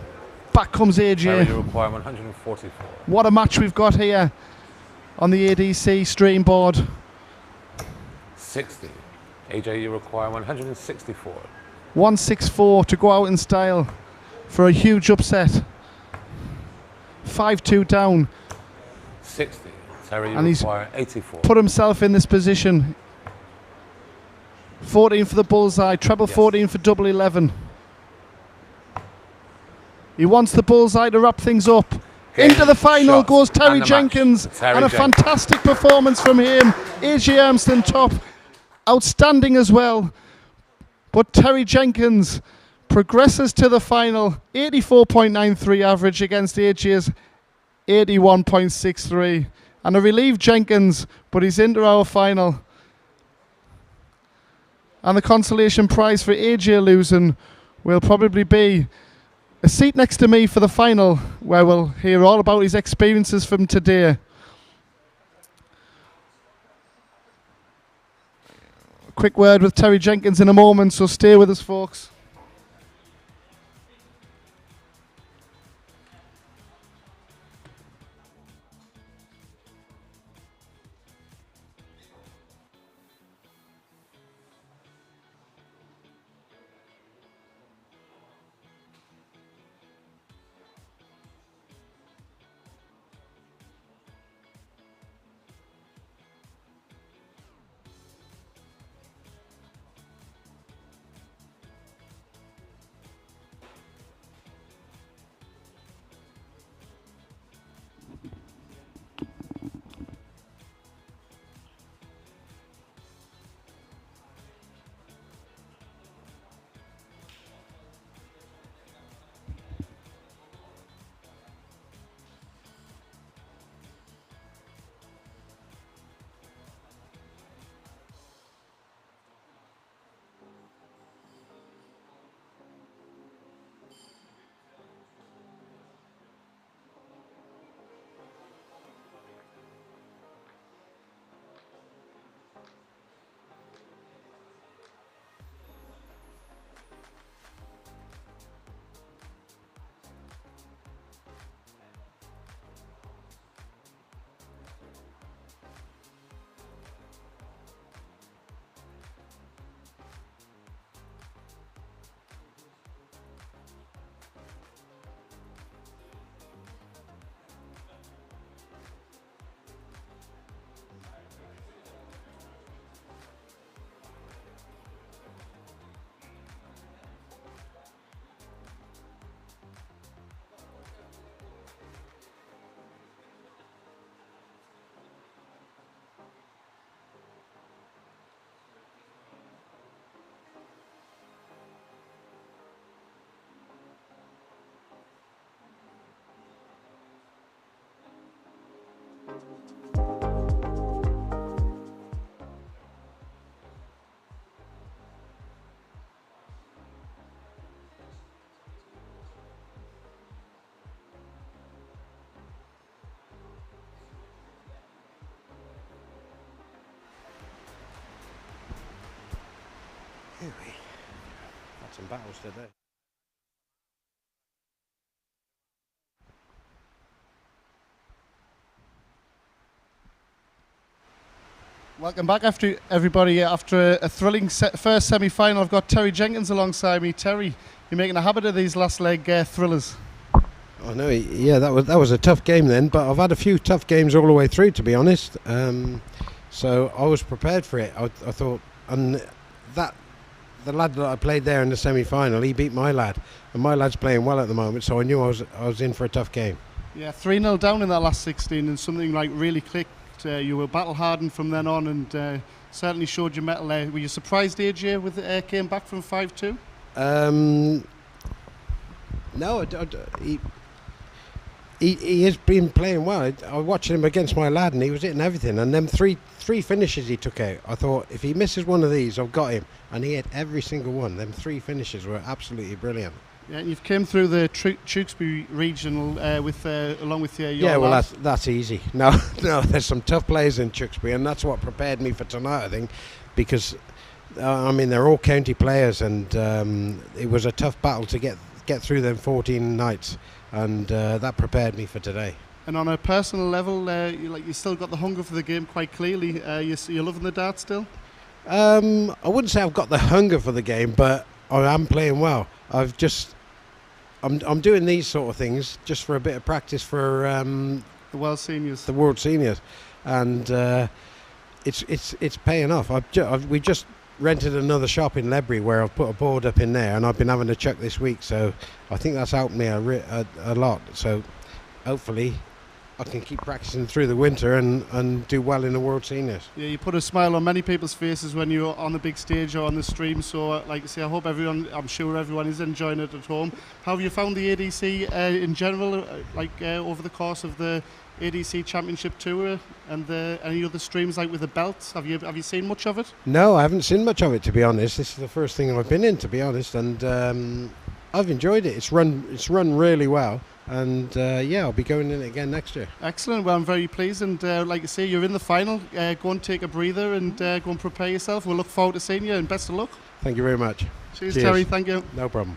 Back comes Terry, AJ. you require 144. What a match we've got here on the ADC stream board. 60. AJ, you require 164. 164 to go out in style for a huge upset. 5-2 down. 60. Terry, you And he's require 84. Put himself in this position. 14 for the bullseye, treble Yes. 14 for double 11. He wants the bullseye to wrap things up. Into the final Shots goes Terry and the Jenkins, match. Terry and a Jenkins. fantastic performance from him. AJ Armstrong top, outstanding as well. But Terry Jenkins progresses to the final, 84.93 average against AJ's 81.63. And a relieved Jenkins, but he's into our final. And the consolation prize for AJ losing will probably be a seat next to me for the final, where we'll hear all about his experiences from today. A quick word with Terry Jenkins in a moment, so stay with us, folks. Had some battles today. Welcome back, everybody. After a thrilling first semi-final, I've got Terry Jenkins alongside me. Terry, you're making a habit of these last leg thrillers. I know, yeah, that was a tough game then, but I've had a few tough games all the way through, to be honest. So I was prepared for it. I thought, and the lad that I played there in the semi-final, he beat my lad, and my lad's playing well at the moment, so I knew I was in for a tough game. Yeah, 3-0 down in that last 16, and something like really clicked. You were battle hardened from then on, and certainly showed your mettle there. Were you surprised AJ came back from 5-2? No, he has been playing well. I watched him against my lad, and he was hitting everything. And them three finishes he took out, I thought, if he misses one of these, I've got him. And he hit every single one. Them 3 finishes were absolutely brilliant. Yeah, and you've came through the Tewkesbury regional along with your yeah, well, lad. that's easy. No, there's some tough players in Tewkesbury, and that's what prepared me for tonight, I think, because I mean, they're all county players, and it was a tough battle to get through them 14 nights, and that prepared me for today. And on a personal level, you still got the hunger for the game quite clearly. You're loving the dart still? I wouldn't say I've got the hunger for the game, but I am playing well. I'm doing these sort of things just for a bit of practice for the World Seniors. The World Seniors, and it's paying off. We just rented another shop in Ledbury where I've put a board up in there, and I've been having a chuck this week, so I think that's helped me a lot. So hopefully I can keep practicing through the winter and do well in the World Seniors. Yeah, you put a smile on many people's faces when you're on the big stage or on the stream. So, like I say, I'm sure everyone is enjoying it at home. How have you found the ADC in general, over the course of the ADC Championship Tour and any other streams like with the belts? Have you seen much of it? No, I haven't seen much of it, to be honest. This is the first thing I've been in, to be honest, and I've enjoyed it. It's run really well. And I'll be going in again next year. Excellent. Well, I'm very pleased, and like I say, you're in the final. Go and take a breather and go and prepare yourself. We'll look forward to seeing you, and best of luck. Thank you very much. Cheers. Terry. Thank you. No problem.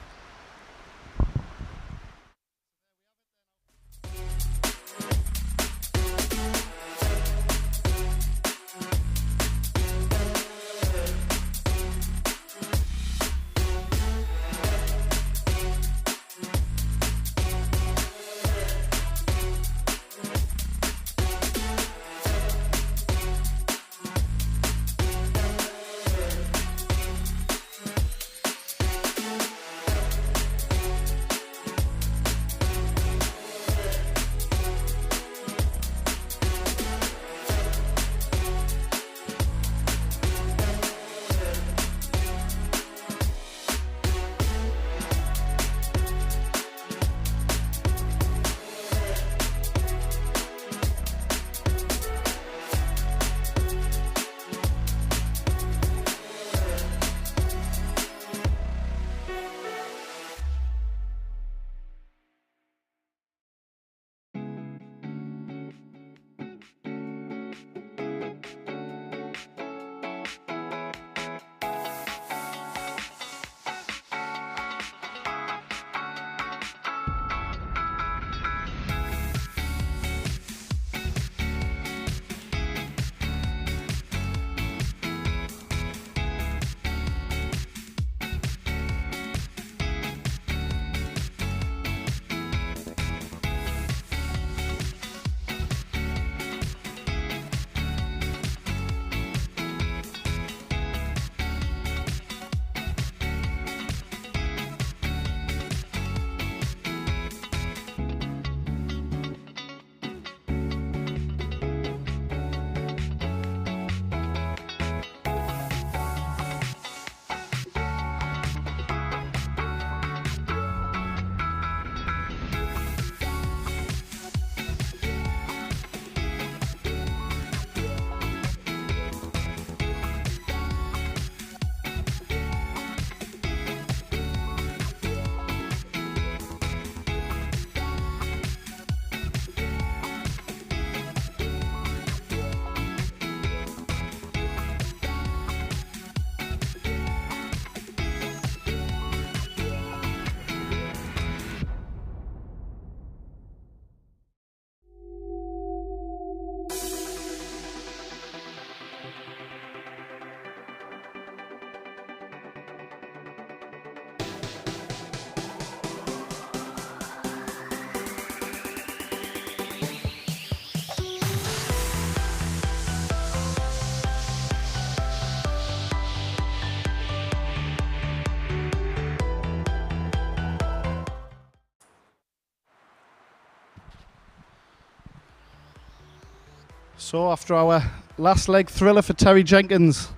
So after our last leg thriller for Terry Jenkins,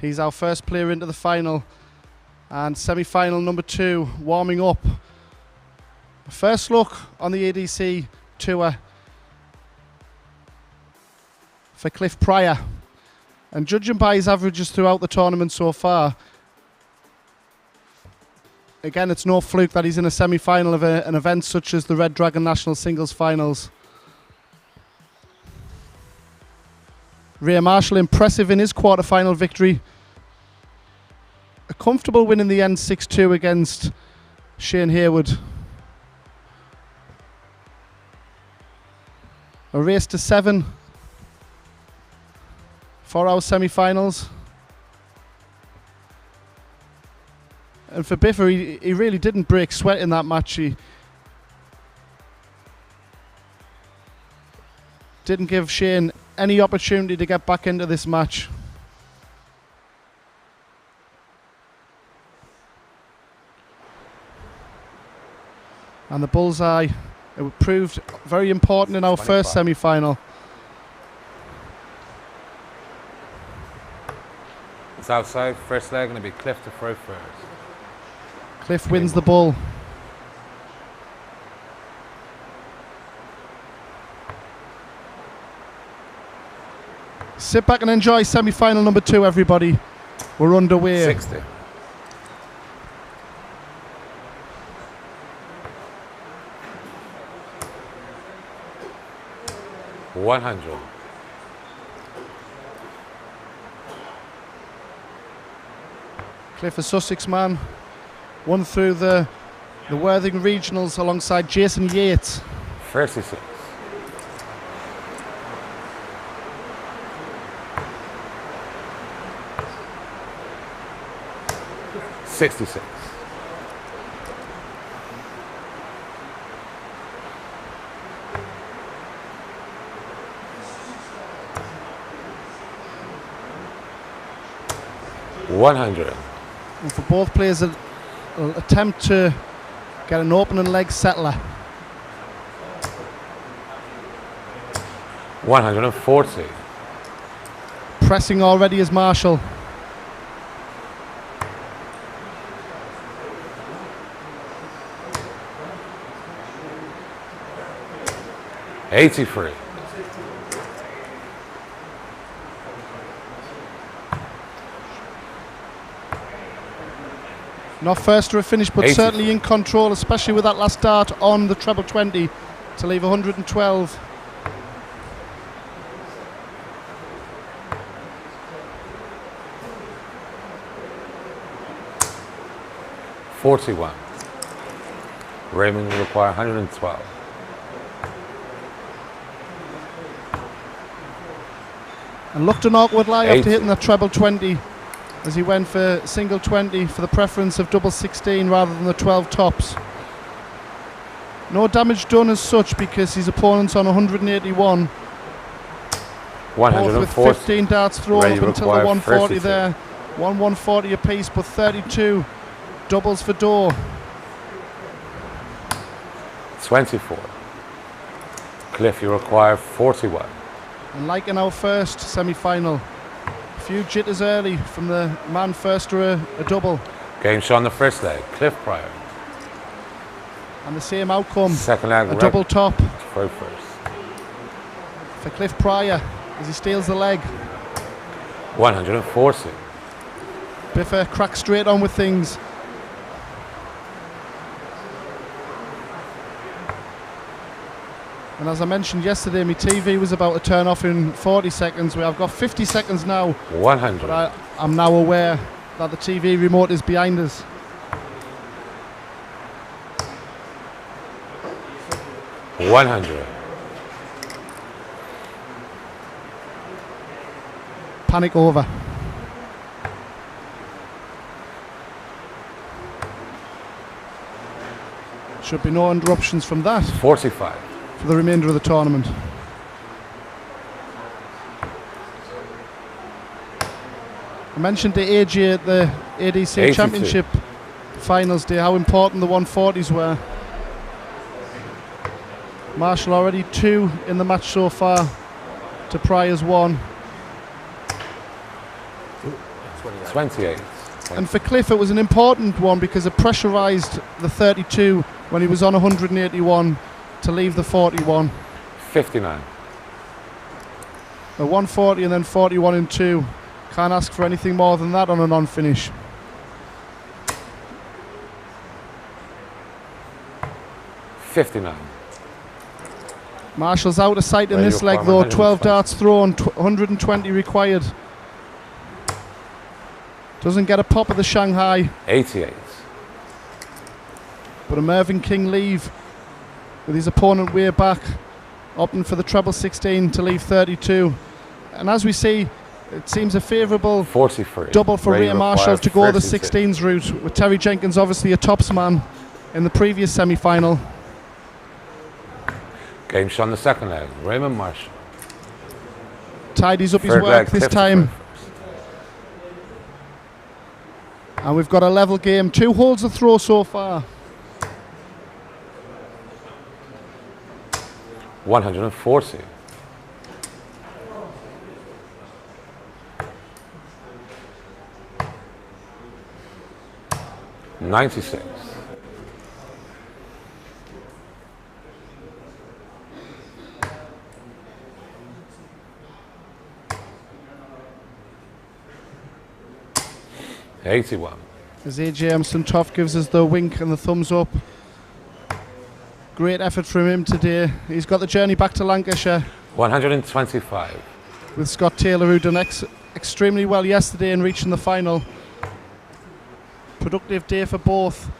he's our first player into the final and semi-final number 2 warming up. First look on the ADC tour for Cliff Pryor, and judging by his averages throughout the tournament so far, again it's no fluke that he's in a semi-final of an event such as the Red Dragon National Singles Finals. Ray Marshall impressive in his quarter-final victory. A comfortable win in the end, 6-2 against Shane Haywood. A race to 7 for our semi-finals. And for Biffa, he really didn't break sweat in that match. He didn't give Shane any opportunity to get back into this match. And the bullseye, it proved very important in our first 25. semi-final. It's outside. First leg going to be Cliff to throw first. Cliff wins the ball. Sit back and enjoy semi-final number 2, everybody. We're underway. 60. $100. Cliff, a Sussex man, won through the Worthing Regionals alongside Jason Yates. 36. $66. $100. And for both players, an attempt to get an opening leg settler. 140. Pressing already is Marshall. $83. Not first to a finish, but 80. certainly in control, especially with that last dart on the treble 20 to leave 112. $41. Raymond will require 112. And looked an awkward lie after 80. hitting that treble 20 as he went for single 20 for the preference of double 16 rather than the 12 tops. No damage done as such because his opponent's on 181. Both with 140. 15 darts thrown Ready up until the require 140 32. there. 140 apiece, but 32 doubles for Doe. 24. Cliff, you require 41. And like in our first semi-final, a few jitters early from the man first to a double. Game shot on the first leg. Cliff Pryor. And the same outcome, Second leg. a double top Throw first. for Cliff Pryor as he steals the leg. 140. Biffa cracks straight on with things. And as I mentioned yesterday, my TV was about to turn off in 40 seconds. I've got 50 seconds now, 100. but I'm now aware that the TV remote is behind us. $100. Panic over. Should be no interruptions from that 45. for the remainder of the tournament. I mentioned to AJ at the ADC 82. Championship finals day how important the 140s were. Marshall already 2 in the match so far to Pryor's 1. 28. And for Cliff it was an important one because it pressurised the 32 when he was on 181 to leave the 41. 59. A 140 and then 41 in 2. Can't ask for anything more than that on a non-finish. $59. Marshall's out of sight in Ready this to leg require though. 12 120. darts thrown, 120 required. Doesn't get a pop of the Shanghai, 88. but a Mervyn King leave with his opponent way back, opting for the treble 16 to leave 32. And as we see, it seems a favourable 43. double for Ready Ray Marshall require to go the 32. 16s route, with Terry Jenkins obviously a tops man in the previous semi-final. Game shot on the second leg. Raymond Marshall. Tidies up his Third leg, work this Cliff to time. throw first. And we've got a level game. 2 holes of throw so far. 140. $96. $81. As AJ Emerson Toff gives us the wink and the thumbs up. Great effort from him today. He's got the journey back to Lancashire 125. with Scott Taylor, who done extremely well yesterday in reaching the final. Productive day for both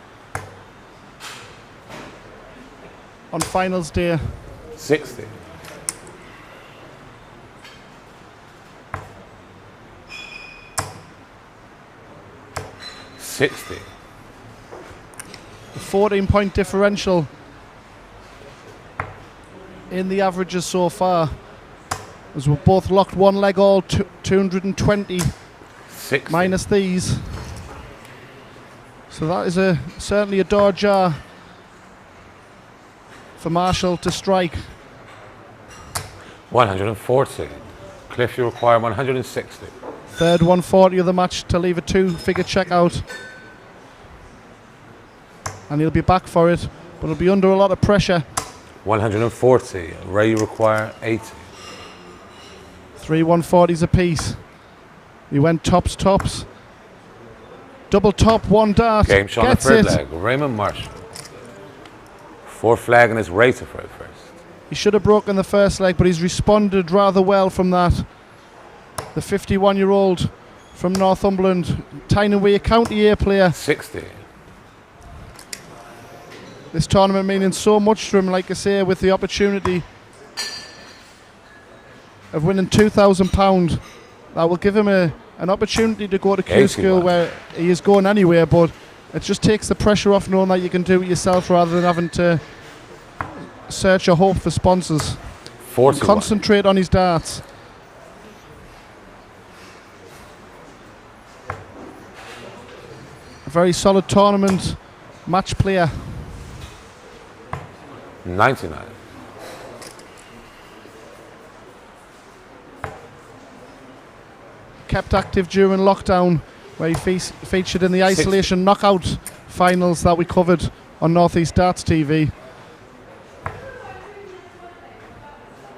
on finals day. 60. $60. A 14-point differential in the averages so far, as we've both locked one leg all, 220 60. minus these. So that is certainly a door jar for Marshall to strike. 140. Cliff, you require 160. Third 140 of the match to leave a two-figure checkout. And he'll be back for it, but he'll be under a lot of pressure. 140. Ray, you require 80. Three 140s apiece. He went tops. Double top, one dart. Game shot on the Gets third it. leg. Raymond Marshall. Fourth flag and his racer for it first. He should have broken the first leg, but he's responded rather well from that. The 51-year-old from Northumberland, Tyne-and-Wear County A player. 60. This tournament meaning so much to him, like I say, with the opportunity of winning £2,000. That will give him an opportunity to go to Q School, where he is going anywhere, but it just takes the pressure off knowing that you can do it yourself rather than having to search or hope for sponsors. 41. Concentrate on his darts. A very solid tournament match player. 99. Kept active during lockdown, where he featured in the isolation knockout finals that we covered on Northeast Darts TV.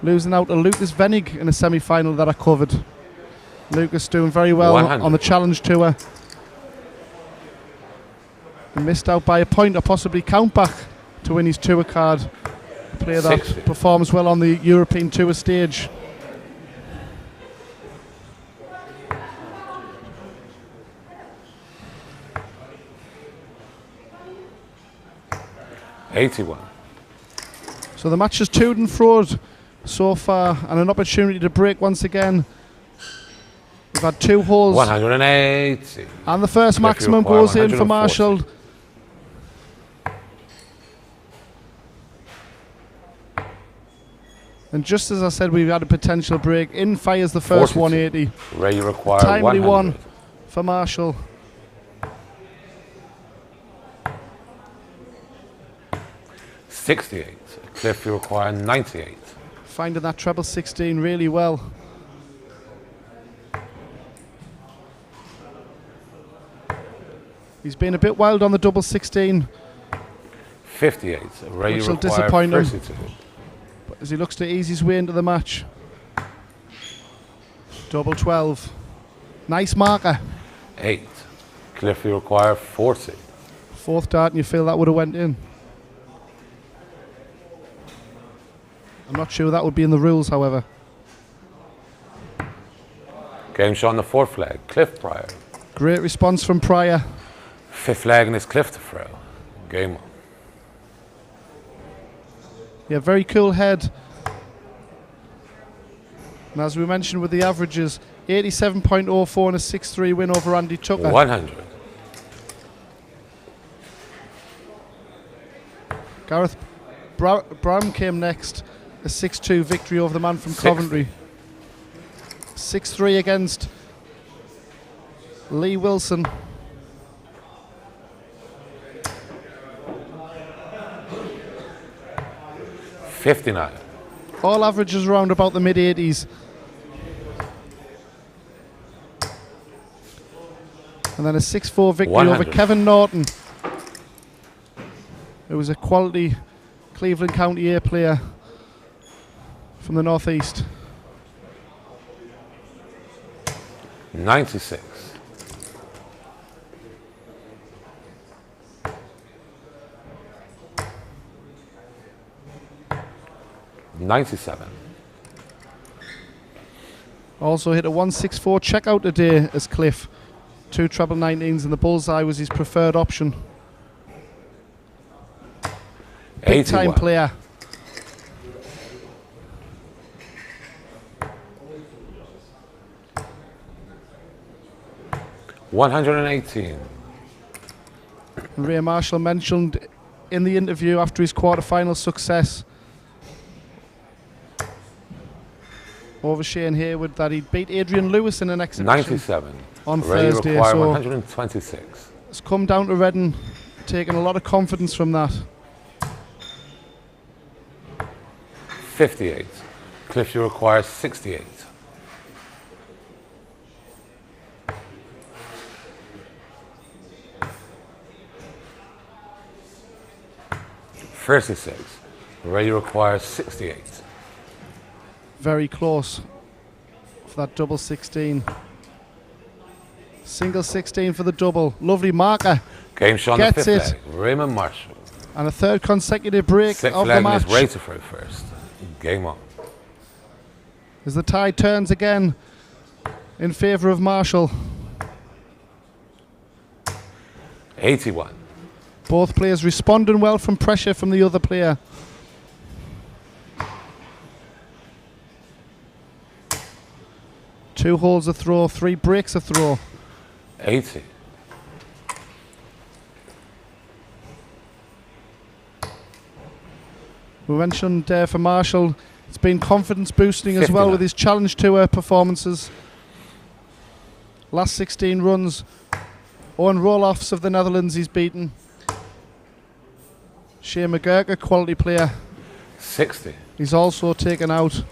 Losing out to Lucas Venig in a semi-final that I covered. Lucas doing very well 100. on the Challenge Tour. He missed out by a point or possibly count back to win his tour card. A player that 60. performs well on the European Tour stage. $81. So the match is toed and froed so far, and an opportunity to break once again. We've had two holes, 180. and the first Cliff, you maximum require goes in for 140. Marshall. And just as I said, we've had a potential break. In fires the first 42. 180. Ray, you require Timely 100. one for Marshall. $68. Cliff, you require 98. Finding that treble 16 really well. He's been a bit wild on the double 16 58. Ray, Which you will require disappoint him. 32. as he looks to ease his way into the match. Double 12. Nice marker. 8. Cliff, you require 40. Fourth dart, and you feel that would have went in. I'm not sure that would be in the rules, however. Game shot on the fourth flag. Cliff Pryor. Great response from Pryor. Fifth flag and it's Cliff to throw. Game on. Yeah, very cool head. And as we mentioned with the averages, 87.04 and a 6-3 win over Andy Tucker. 100. Gareth Brown came next. A 6-2 victory over the man from 60. Coventry. 6-3 against Lee Wilson. $59. All averages around about the mid-80s. And then a 6-4 victory 100. over Kevin Norton, who was a quality Cleveland County A player from the Northeast. 96. $97. Also hit a 164 checkout today as Cliff. 2 treble 19s, and the bullseye was his preferred option. Big time 81. player. $118. Ray Marshall mentioned in the interview after his quarterfinal success over Shane Hayward that he'd beat Adrian Lewis in an exhibition 97. on Ray Thursday. required So 126. it's come down to Redden, taking a lot of confidence from that. 58. Cliff, you require 68. $36. Ray requires 68. Very close for that double 16. Single 16 for the double. Lovely marker. Game shot on the Gets fifth it. leg. Raymond Marshall. And a third consecutive break Sixth of the leg and match. is Ray to throw first. Game on. As the tide turns again in favour of Marshall. 81. Both players responding well from pressure from the other player. Two holds a throw, 3 breaks a throw. 80. We mentioned for Marshall, it's been confidence boosting as well 59. with his Challenge Tour performances. Last 16 runs, Owen Roloffs of the Netherlands he's beaten. Shea McGurk, a quality player, 60. he's also taken out.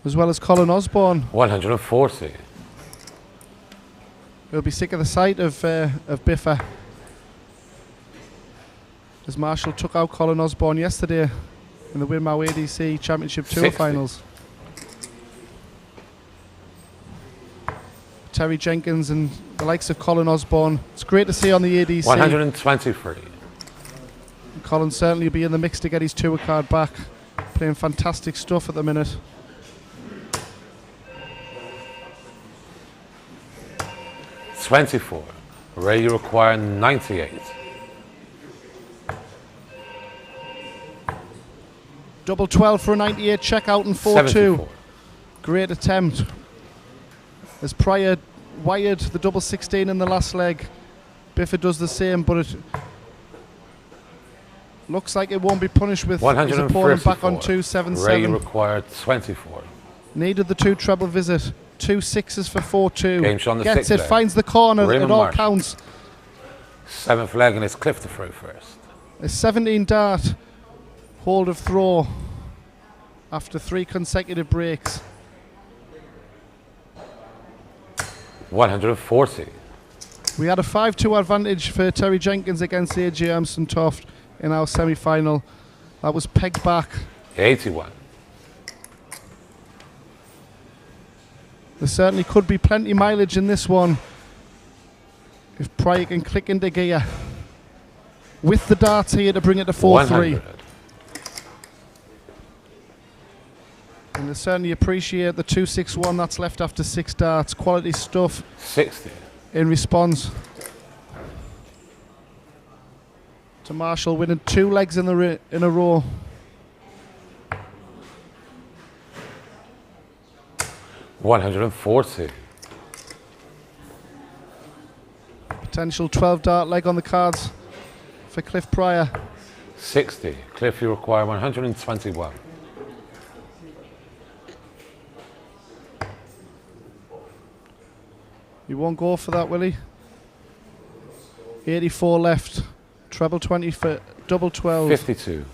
As well as Colin Osborne. 140. He'll be sick of the sight of Biffa, as Marshall took out Colin Osborne yesterday in the Winmau ADC Championship Tour 60. finals. Terry Jenkins and the likes of Colin Osborne. It's great to see on the ADC. 123. Colin certainly will be in the mix to get his tour card back. Playing fantastic stuff at the minute. $24. Ray, you require 98. Double 12 for a 98 checkout and 4-2. 74. Great attempt. As Pryor wired the double 16 in the last leg. Biffa does the same, but it looks like it won't be punished with his opponent back on 2-7-7. Ray, you required 24. Needed the 2 treble visit. 2 6s for 4-2. Game shot on the Gets sixth it, leg. finds the corner. Raymond It all Marshall. counts. 7th leg and it's Cliff to throw first. A 17 dart hold of throw after 3 consecutive breaks. 140. We had a 5-2 advantage for Terry Jenkins against AJ Armstrong Toft in our semi-final. That was pegged back. 81. There certainly could be plenty mileage in this one if Pryor can click into gear with the darts here to bring it to 4-3. 100. And they certainly appreciate the 2-6-1 that's left after 6 darts. Quality stuff 60. in response to Marshall winning 2 legs in a row. $140. Potential 12 dart leg on the cards for Cliff Pryor. 60. Cliff, you require 121. He won't go for that, will he? 84 left. Treble 20 for double 12. 52.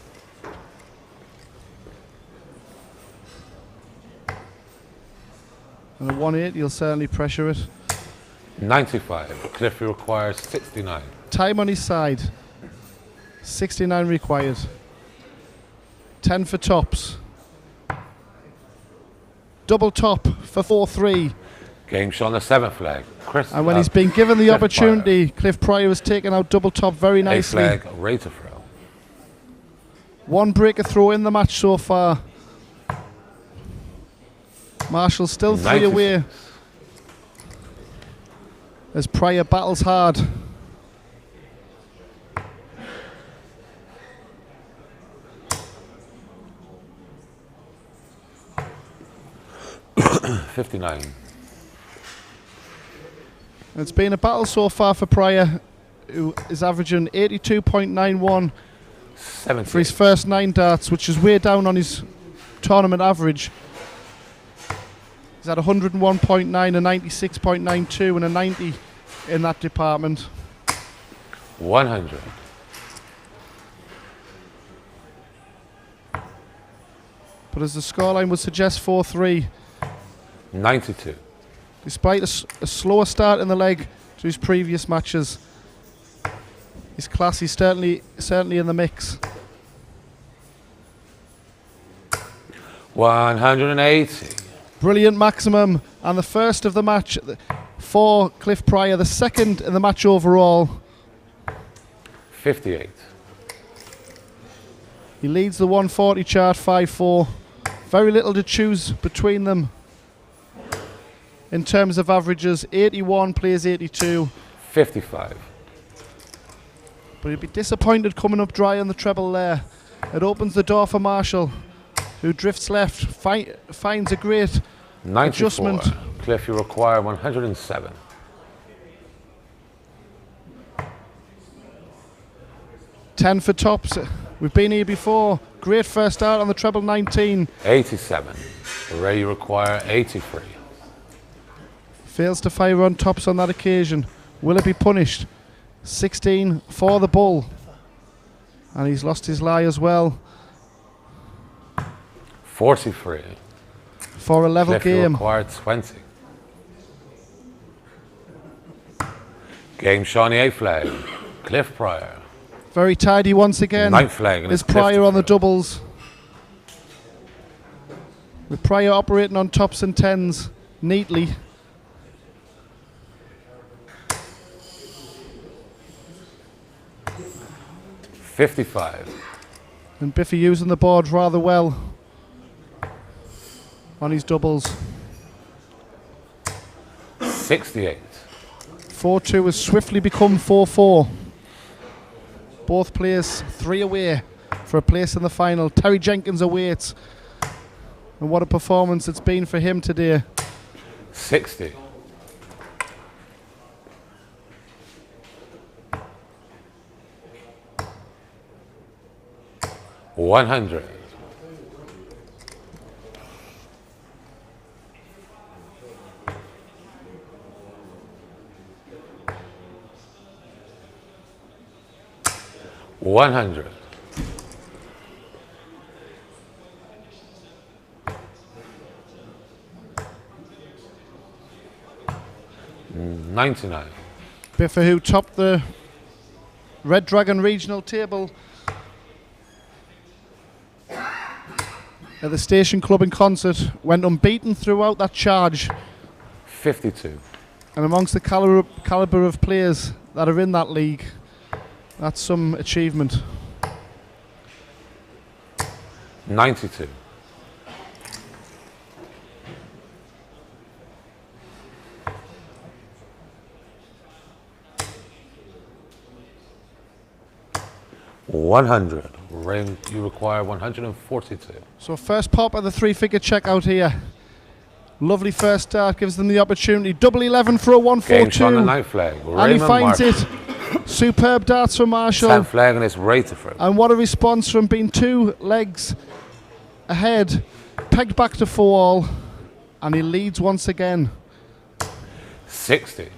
And a 1-8, you'll certainly pressure it. 95. Cliff requires 69. Time on his side. 69 required. 10 for tops. Double top for 4-3. Game shot on the 7th flag. Chris, And when he's been given the Cliff opportunity, Cliff Pryor has taken out double top very Pryor. nicely. 8 flag, rate to throw. One breaker throw in the match so far. Marshall still 3 96. away as Pryor battles hard. $59. It's been a battle so far for Pryor, who is averaging 82.91 for his 70. first 9 darts, which is way down on his tournament average. He's had 101.9, a 96.92 and a 90 in that department. 100. But as the scoreline would suggest, 4-3. 92. Despite a slower start in the leg to his previous matches, his class is certainly in the mix. 180. Brilliant maximum, and the first of the match for Cliff Pryor, the second in the match overall. 58. He leads the 140 chart 5-4. Very little to choose between them in terms of averages. 81 plays 82, 55. but he'd be disappointed coming up dry on the treble there. It opens the door for Marshall, who drifts left, finds a great 94. adjustment. Cliff, you require 107. Ten for tops. We've been here before. Great first start on the treble 19. 87. Ray, you require 83. Fails to fire on tops on that occasion. Will it be punished? 16 for the bull. And he's lost his lie as well 43. for a level Cliff, you game. require 20. Game Shawnee 8 flag. Cliff Pryor. Very tidy once again. 9th flag. And Is it's Pryor on the 50. doubles. With Pryor operating on tops and tens neatly. $55. And Biffy using the board rather well on his doubles. 68. 4-2 has swiftly become 4-4. Both players 3 away for a place in the final. Terry Jenkins awaits. And what a performance it's been for him today. 60. $100. $100. $99. Biffa, who topped the Red Dragon regional table at the Station Club in Concert, went unbeaten throughout that charge. 52. And amongst the calibre of players that are in that league, that's some achievement. 92. $100. Ray, you require 142. So first pop of the 3-figure checkout here. Lovely first start, gives them the opportunity. Double 11 for a Game shot on the 142. 9th flag. And he Raymond finds Martin. it. Superb darts from Marshall. 10th flag and it's rated for it. And what a response from being 2 legs ahead. Pegged back to 4-all. And he leads once again. 60.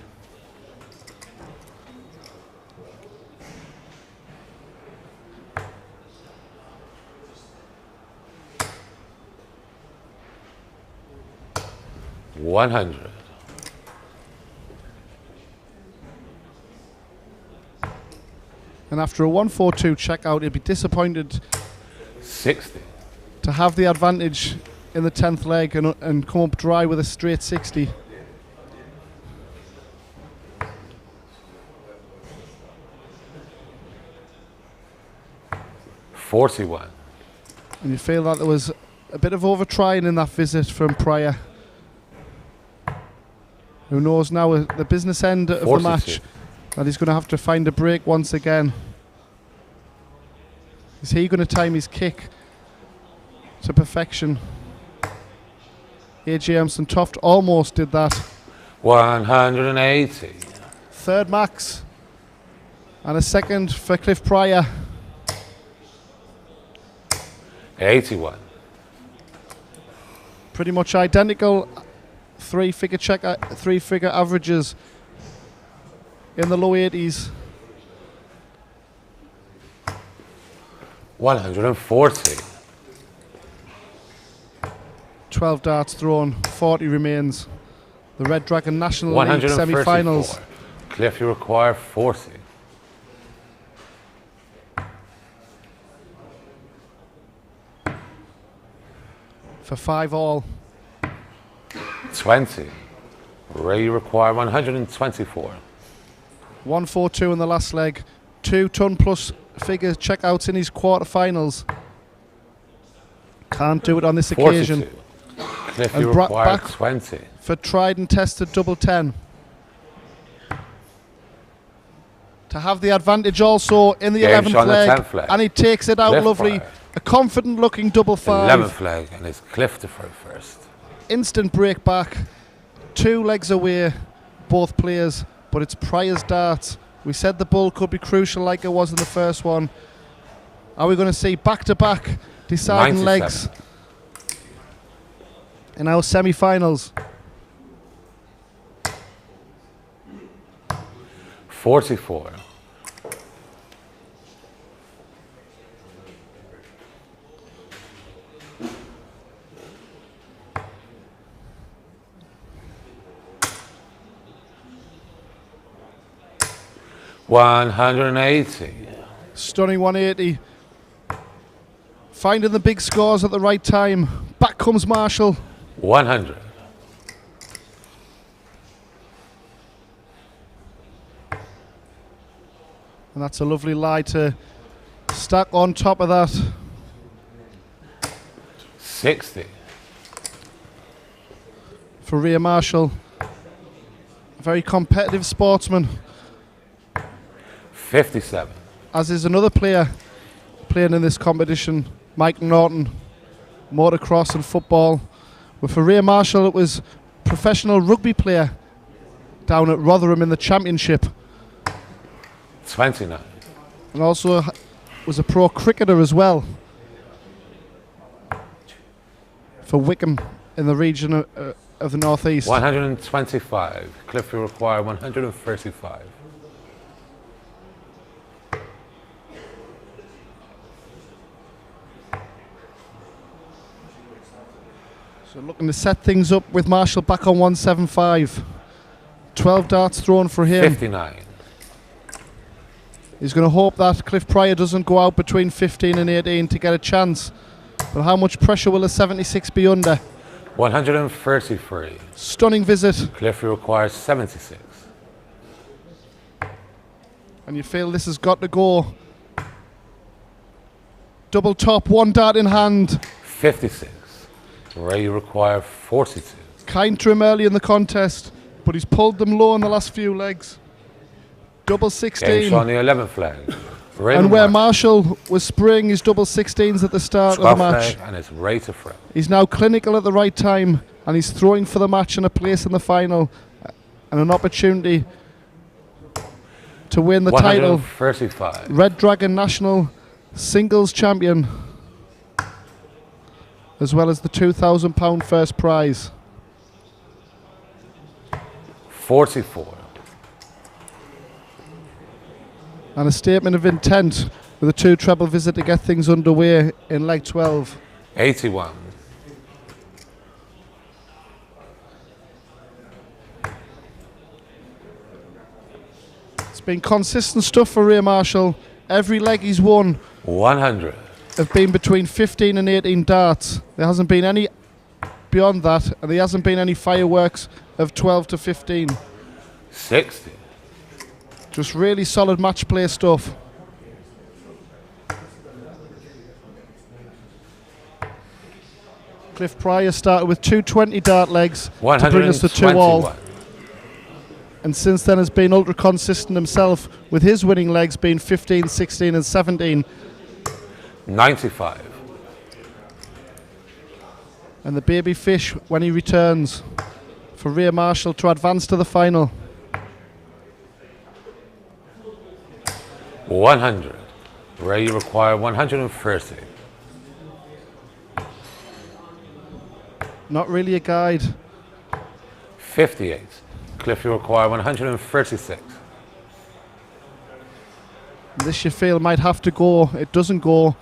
100. And after a 1-4-2 checkout, he'll be disappointed 60. to have the advantage in the 10th leg and come up dry with a straight 60. $41. And you feel that there was a bit of over-trying in that visit from Pryor. Who knows now at the business end of the 42. match that he's going to have to find a break once again. Is he going to time his kick to perfection? A.J. Armstrong Toft almost did that. 180. Third max. And a second for Cliff Pryor. 81. Pretty much identical three-figure averages in the low 80s. 140. 12 darts thrown, 40 remains. The Red Dragon National League 134. semi-finals. Cliff, you require 40. For 5 all. 20. Ray, you require 124. 1-4-2 in the last leg. 2-ton plus figure checkouts in his quarterfinals. Can't do it on this 42. occasion. Cliff, And you brought require back 20. for tried and tested double 10. To have the advantage also in the Game 11th shot on the leg. 10th leg. And he takes it out Cliff lovely. Pryor. A confident looking double 5. 11th leg, and it's Cliff to throw first. Instant break back. 2 legs away, both players, but it's Pryor's darts. We said the bull could be crucial like it was in the first one. Are we going to see back-to-back deciding 97. legs in our semi-finals? 44. 180. Stunning 180. Finding the big scores at the right time. Back comes Marshall. 100. And that's a lovely lie to stack on top of that. 60. For Ray Marshall. A very competitive sportsman. 57. As is another player playing in this competition, Mike Norton, motocross and football. But for Ray Marshall, it was professional rugby player down at Rotherham in the championship. 29. And also was a pro cricketer as well for Wickham in the region of the northeast. 125. Cliff, you require 135. So looking to set things up with Marshall back on 175. 12 darts thrown for him. 59. He's going to hope that Cliff Pryor doesn't go out between 15 and 18 to get a chance. But how much pressure will a 76 be under? 133. Stunning visit. Cliff, you require 76. And you feel this has got to go. Double top, 1 dart in hand. 56. Ray, you require 42. Kind to him early in the contest, but he's pulled them low in the last few legs. Double Game 16. shot on the 11th flag. And where Marshall was spraying his double 16s at the start of the match, and it's Ray to throw. he's now clinical at the right time, and he's throwing for the match and a place in the final and an opportunity to win the title. 135. Red Dragon National Singles Champion, as well as the £2,000 first prize. 44. And a statement of intent with a 2 treble visit to get things underway in leg 12. 81. It's been consistent stuff for Ray Marshall. Every leg he's won 100. have been between 15 and 18 darts. There hasn't been any beyond that, and there hasn't been any fireworks of 12 to 15. 60. Just really solid match play stuff. Cliff Pryor started with 220 dart legs to bring us to 2-all. And since then has been ultra consistent himself, with his winning legs being 15, 16 and 17. 95. And the baby fish when he returns for Ray Marshall to advance to the final. 100. Ray, you require 130. Not really a guide. 58. Cliff, you require 136. This you feel might have to go. It doesn't go.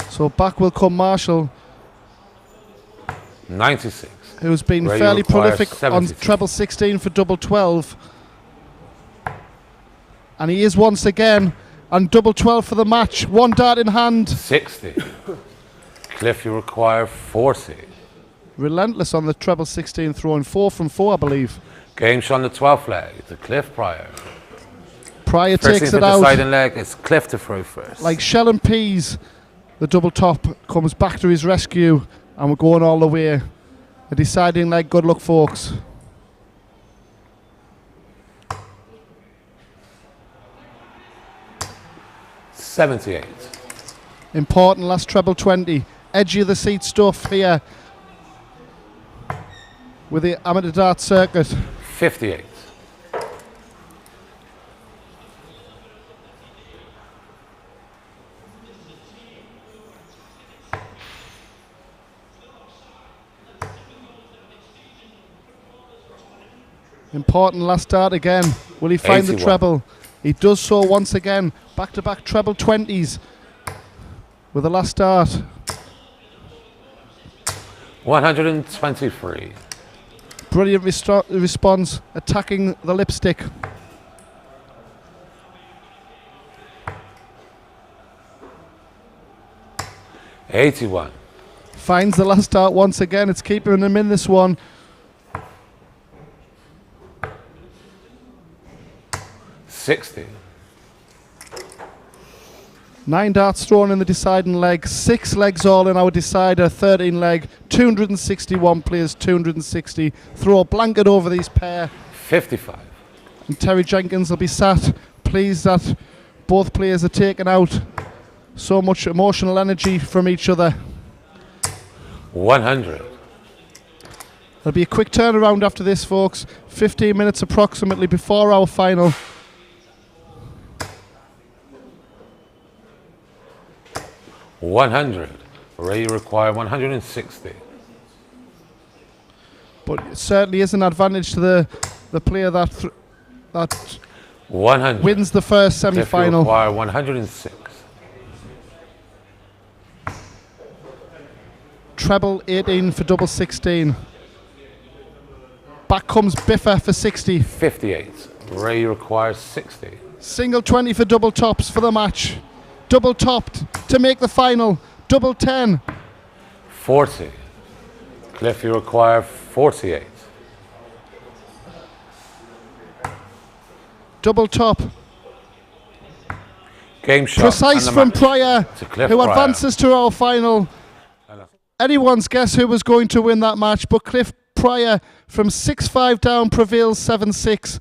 So back will come Marshall, 96. who's been Ray, you fairly require prolific on 72. treble 16 for double 12. And he is once again on double 12 for the match. One dart in hand. 60. Cliff, you require 40. Relentless on the treble 16, throwing 4 from 4, I believe. Game shot on the 12th leg to Cliff Pryor. Pryor First takes thing it for out. deciding leg is Cliff to throw first. Like shell and peas, the double top comes back to his rescue, and we're going all the way. A deciding leg. Good luck, folks. $78. Important last treble 20. Edge of the seat stuff here with the amateur dart circuit. 58. Important last dart again. Will he find 81. the treble? He does so once again. Back-to-back treble 20s with the last dart. 123. Brilliant response, attacking the lipstick. $81. Finds the last dart once again. It's keeping him in this one. $60. 9 darts thrown in the deciding leg. 6 legs all in our decider. 13 leg. 261 players. 260. Throw a blanket over these pair. 55. And Terry Jenkins will be sat pleased that both players are taking out so much emotional energy from each other. 100. There'll be a quick turnaround after this, folks. 15 minutes approximately before our final. $100. Ray, you require 160. But it certainly is an advantage to the player that 100. wins the first Cliff, you semi-final. require 106. Treble 18 for double 16. Back comes Biffa for 60. 58. Ray, you require 60. Single 20 for double tops for the match. Double topped to make the final. Double 10. 40. Cliff, you require 48. Double top. Game shot. Precise and the from match Pryor, to Cliff who Pryor. advances to our final. Anyone's guess who was going to win that match, but Cliff Pryor from 6-5 down prevails 7-6.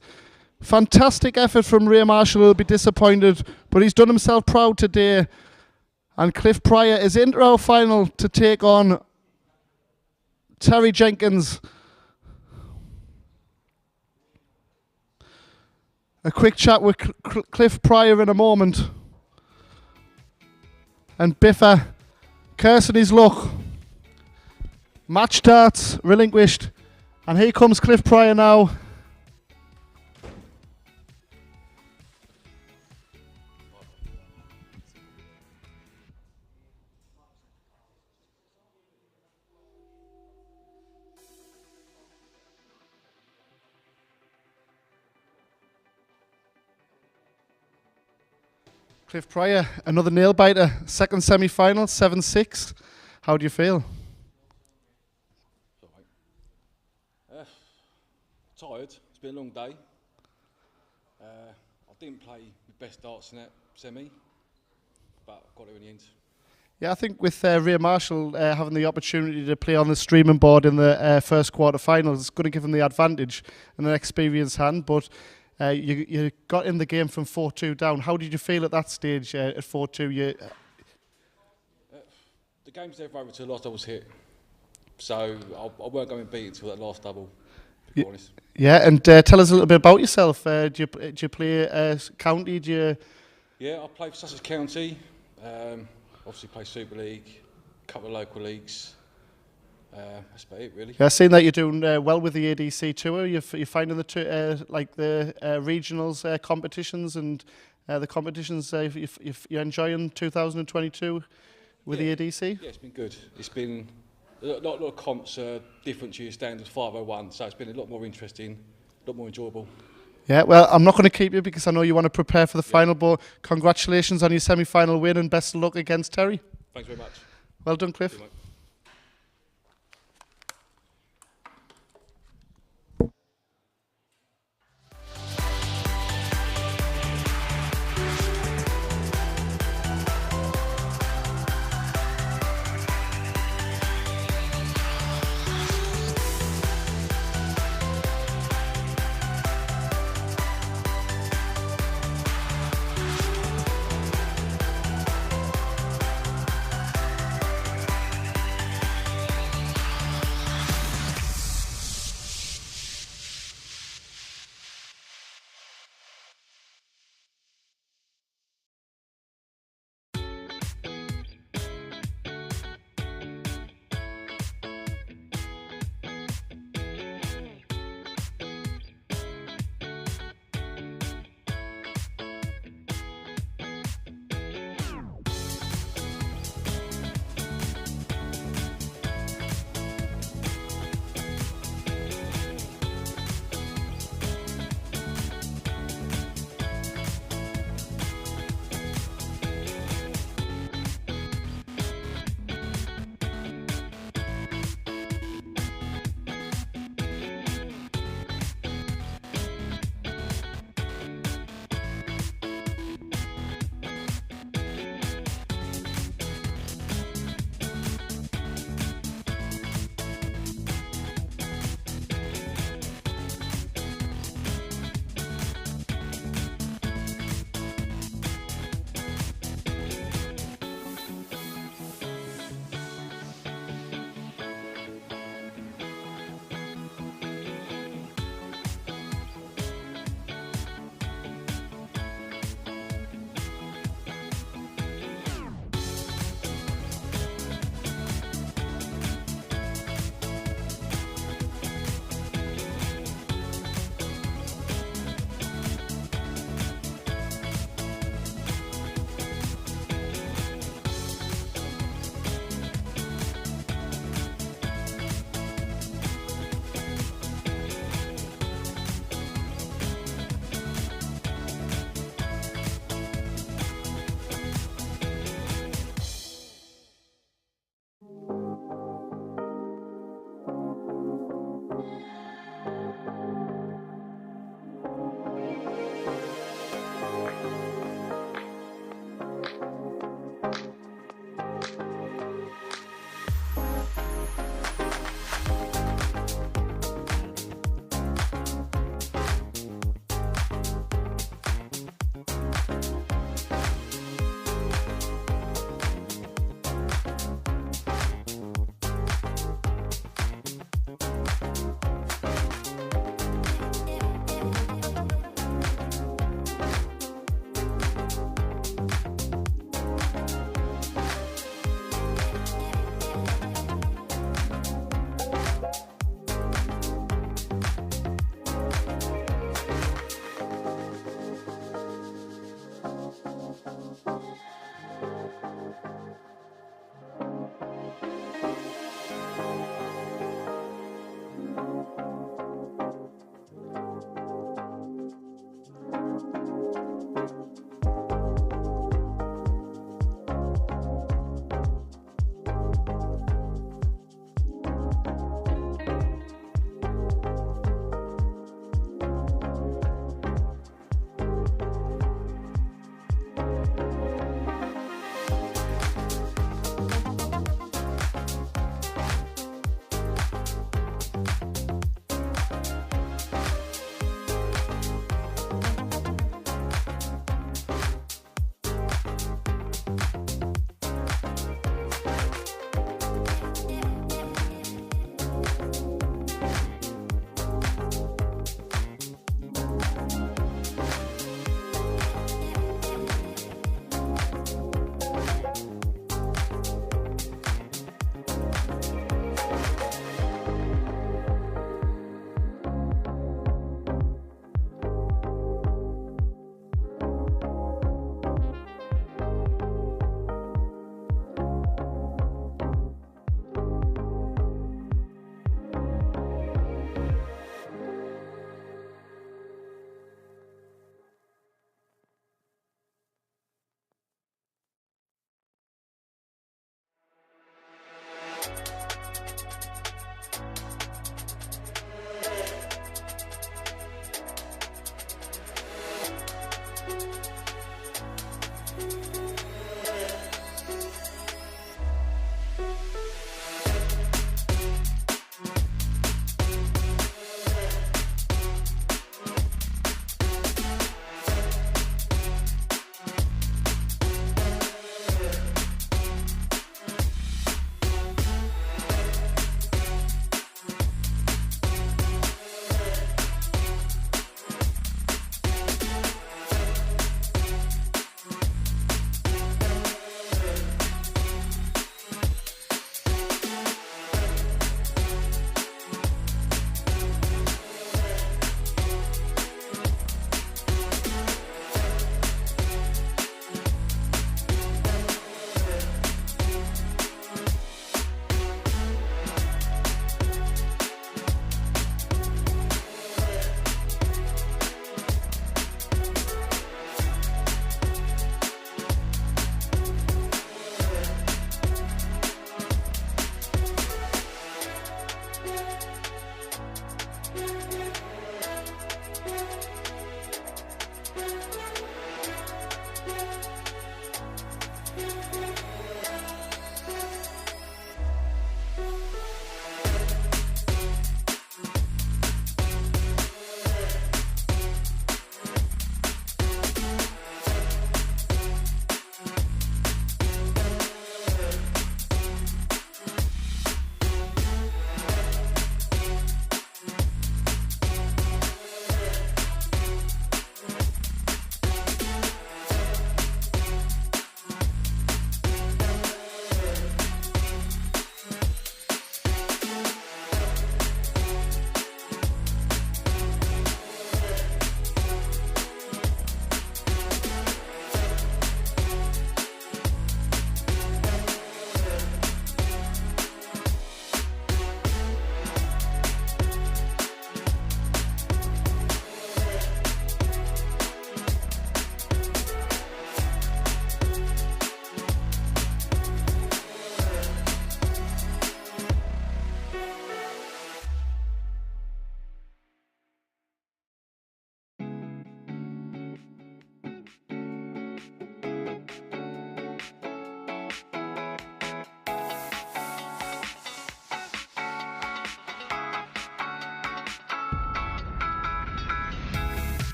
Fantastic effort from Ray Marshall. He'll be disappointed, but he's done himself proud today. And Cliff Pryor is into our final to take on Terry Jenkins. A quick chat with Cliff Pryor in a moment. And Biffa cursing his luck. Match darts relinquished. And here comes Cliff Pryor now. Cliff Pryor, another nail biter, second semi-final, 7-6. How do you feel? Tired. It's been a long day. I didn't play my best darts in that semi, but got there in the end. Yeah, I think with Ray Marshall having the opportunity to play on the streaming board in the first quarter-finals, it's going to give him the advantage and an experienced hand, but you got in the game from 4-2 down. How did you feel at that stage at 4-2? The game's never over to the last double was hit, so I weren't going to beat until that last double, to be honest. Yeah, and tell us a little bit about yourself. Do you play county? Yeah, I play for Sussex County. Obviously play Super League, a couple of local leagues. That's about it, really. Yeah, I've seen that you're doing well with the ADC tour. You're finding the regionals competitions and the competitions. You're enjoying 2022 with the ADC. Yeah, it's been good. It's been a lot of comps different to your standard 501, so it's been a lot more interesting, a lot more enjoyable. Yeah, well, I'm not going to keep you because I know you want to prepare for the final, but congratulations on your semi-final win and best of luck against Terry. Thanks very much. Well done, Cliff. Thank you, mate.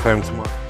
for him tomorrow.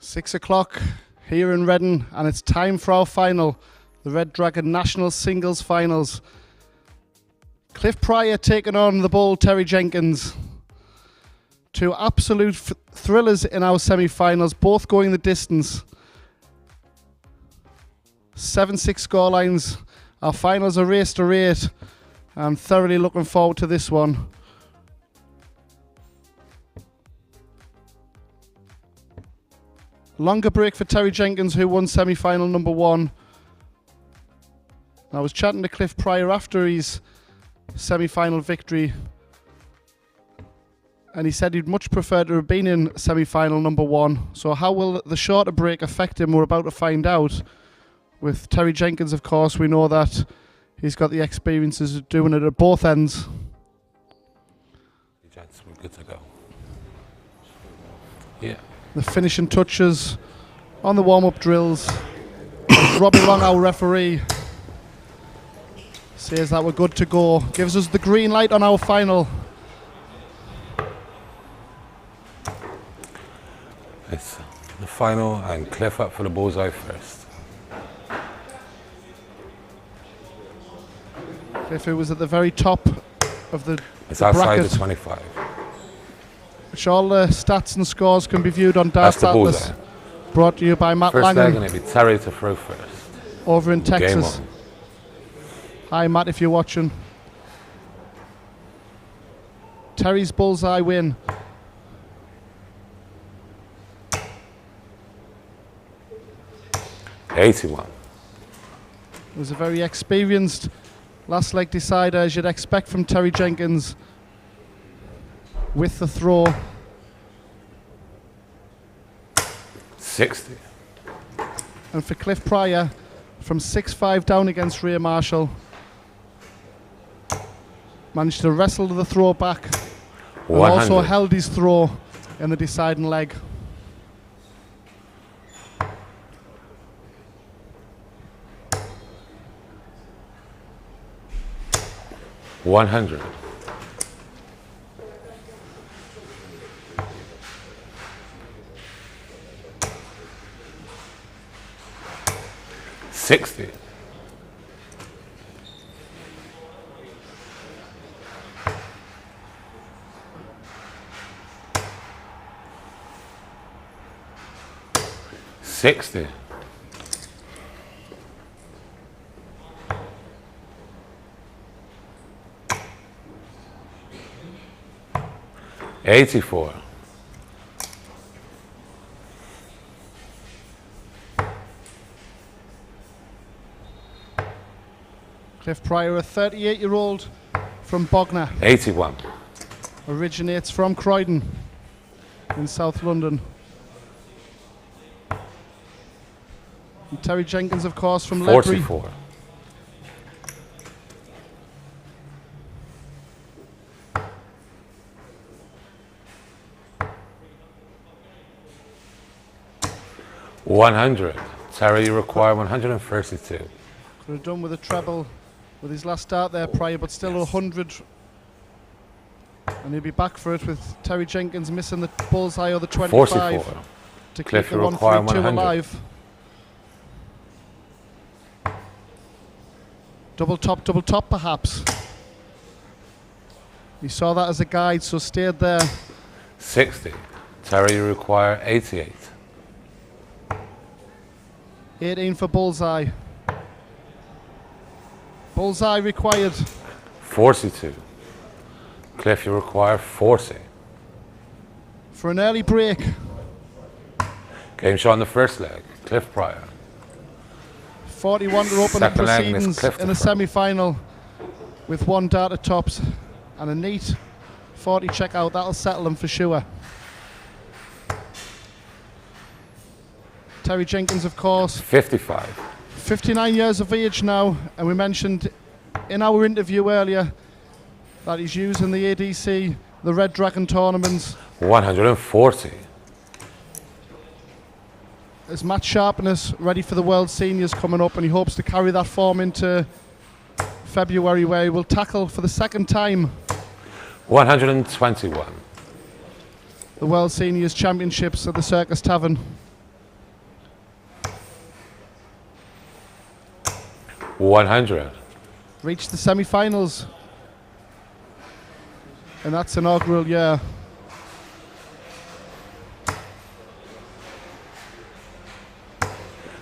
Six o'clock here in Reading, and it's time for our final, the Red Dragon National Singles Finals. Cliff Pryor taking on the bold Terry Jenkins. Two absolute thrillers in our semi-finals, both going the distance. 7-6 scorelines. Our finals are race to 8. I'm thoroughly looking forward to this one. Longer break for Terry Jenkins, who won semi-final number 1. I was chatting to Cliff Pryor after his semi-final victory, and he said he'd much prefer to have been in semi-final number 1. So how will the shorter break affect him? We're about to find out. With Terry Jenkins, of course, we know that he's got the experiences of doing it at both ends. Gents, we're good to go. Yeah. The finishing touches on the warm-up drills. Robbie Long, our referee, says that we're good to go. Gives us the green light on our final. It's the final, and Cliff up for the bullseye first. Cliff, who was at the very top of the It's outside bracket, the 25. which all the stats and scores can be viewed on That's Darts the Atlas. bullseye. Brought to you by Matt First leg, Langham and it'll be Terry to throw first. over in Game Texas. on. Hi Matt, if you're watching. Terry's bullseye win. $81. It was a very experienced last leg decider, as you'd expect from Terry Jenkins, with the throw. 60. And for Cliff Pryor, from 6-5 down against Ray Marshall, managed to wrestle the throw back and 100. also held his throw in the deciding leg. $100. $60. $60. $84. Cliff Pryor, a 38-year-old from Bognor, 81. originates from Croydon in South London. And Terry Jenkins, of course, from Ledbury. 44. $100. Terry, you require 132. Could have done with a treble with his last start there, Pryor, but still 100. And he'll be back for it with Terry Jenkins missing the bullseye or the 25 44. to keep Cliff, the you require 132 100. alive. Double top perhaps. He saw that as a guide, so stayed there. 60. Terry, you require 88. 18 for bullseye. Bullseye required. 42. Cliff, you require 40. For an early break. Game shot in the first leg. Cliff Pryor. 41 to open the Second leg, and it's proceedings Cliff in the to throw. semi-final with one dart at tops and a neat 40 checkout. That'll settle them for sure. Terry Jenkins, of course, 55. 59 years of age now, and we mentioned in our interview earlier that he's using the ADC, the Red Dragon tournaments, 140. as match sharpness ready for the World Seniors coming up, and he hopes to carry that form into February, where he will tackle for the second time 121. the World Seniors Championships at the Circus Tavern. $100. Reached the semi-finals, and that's inaugural year.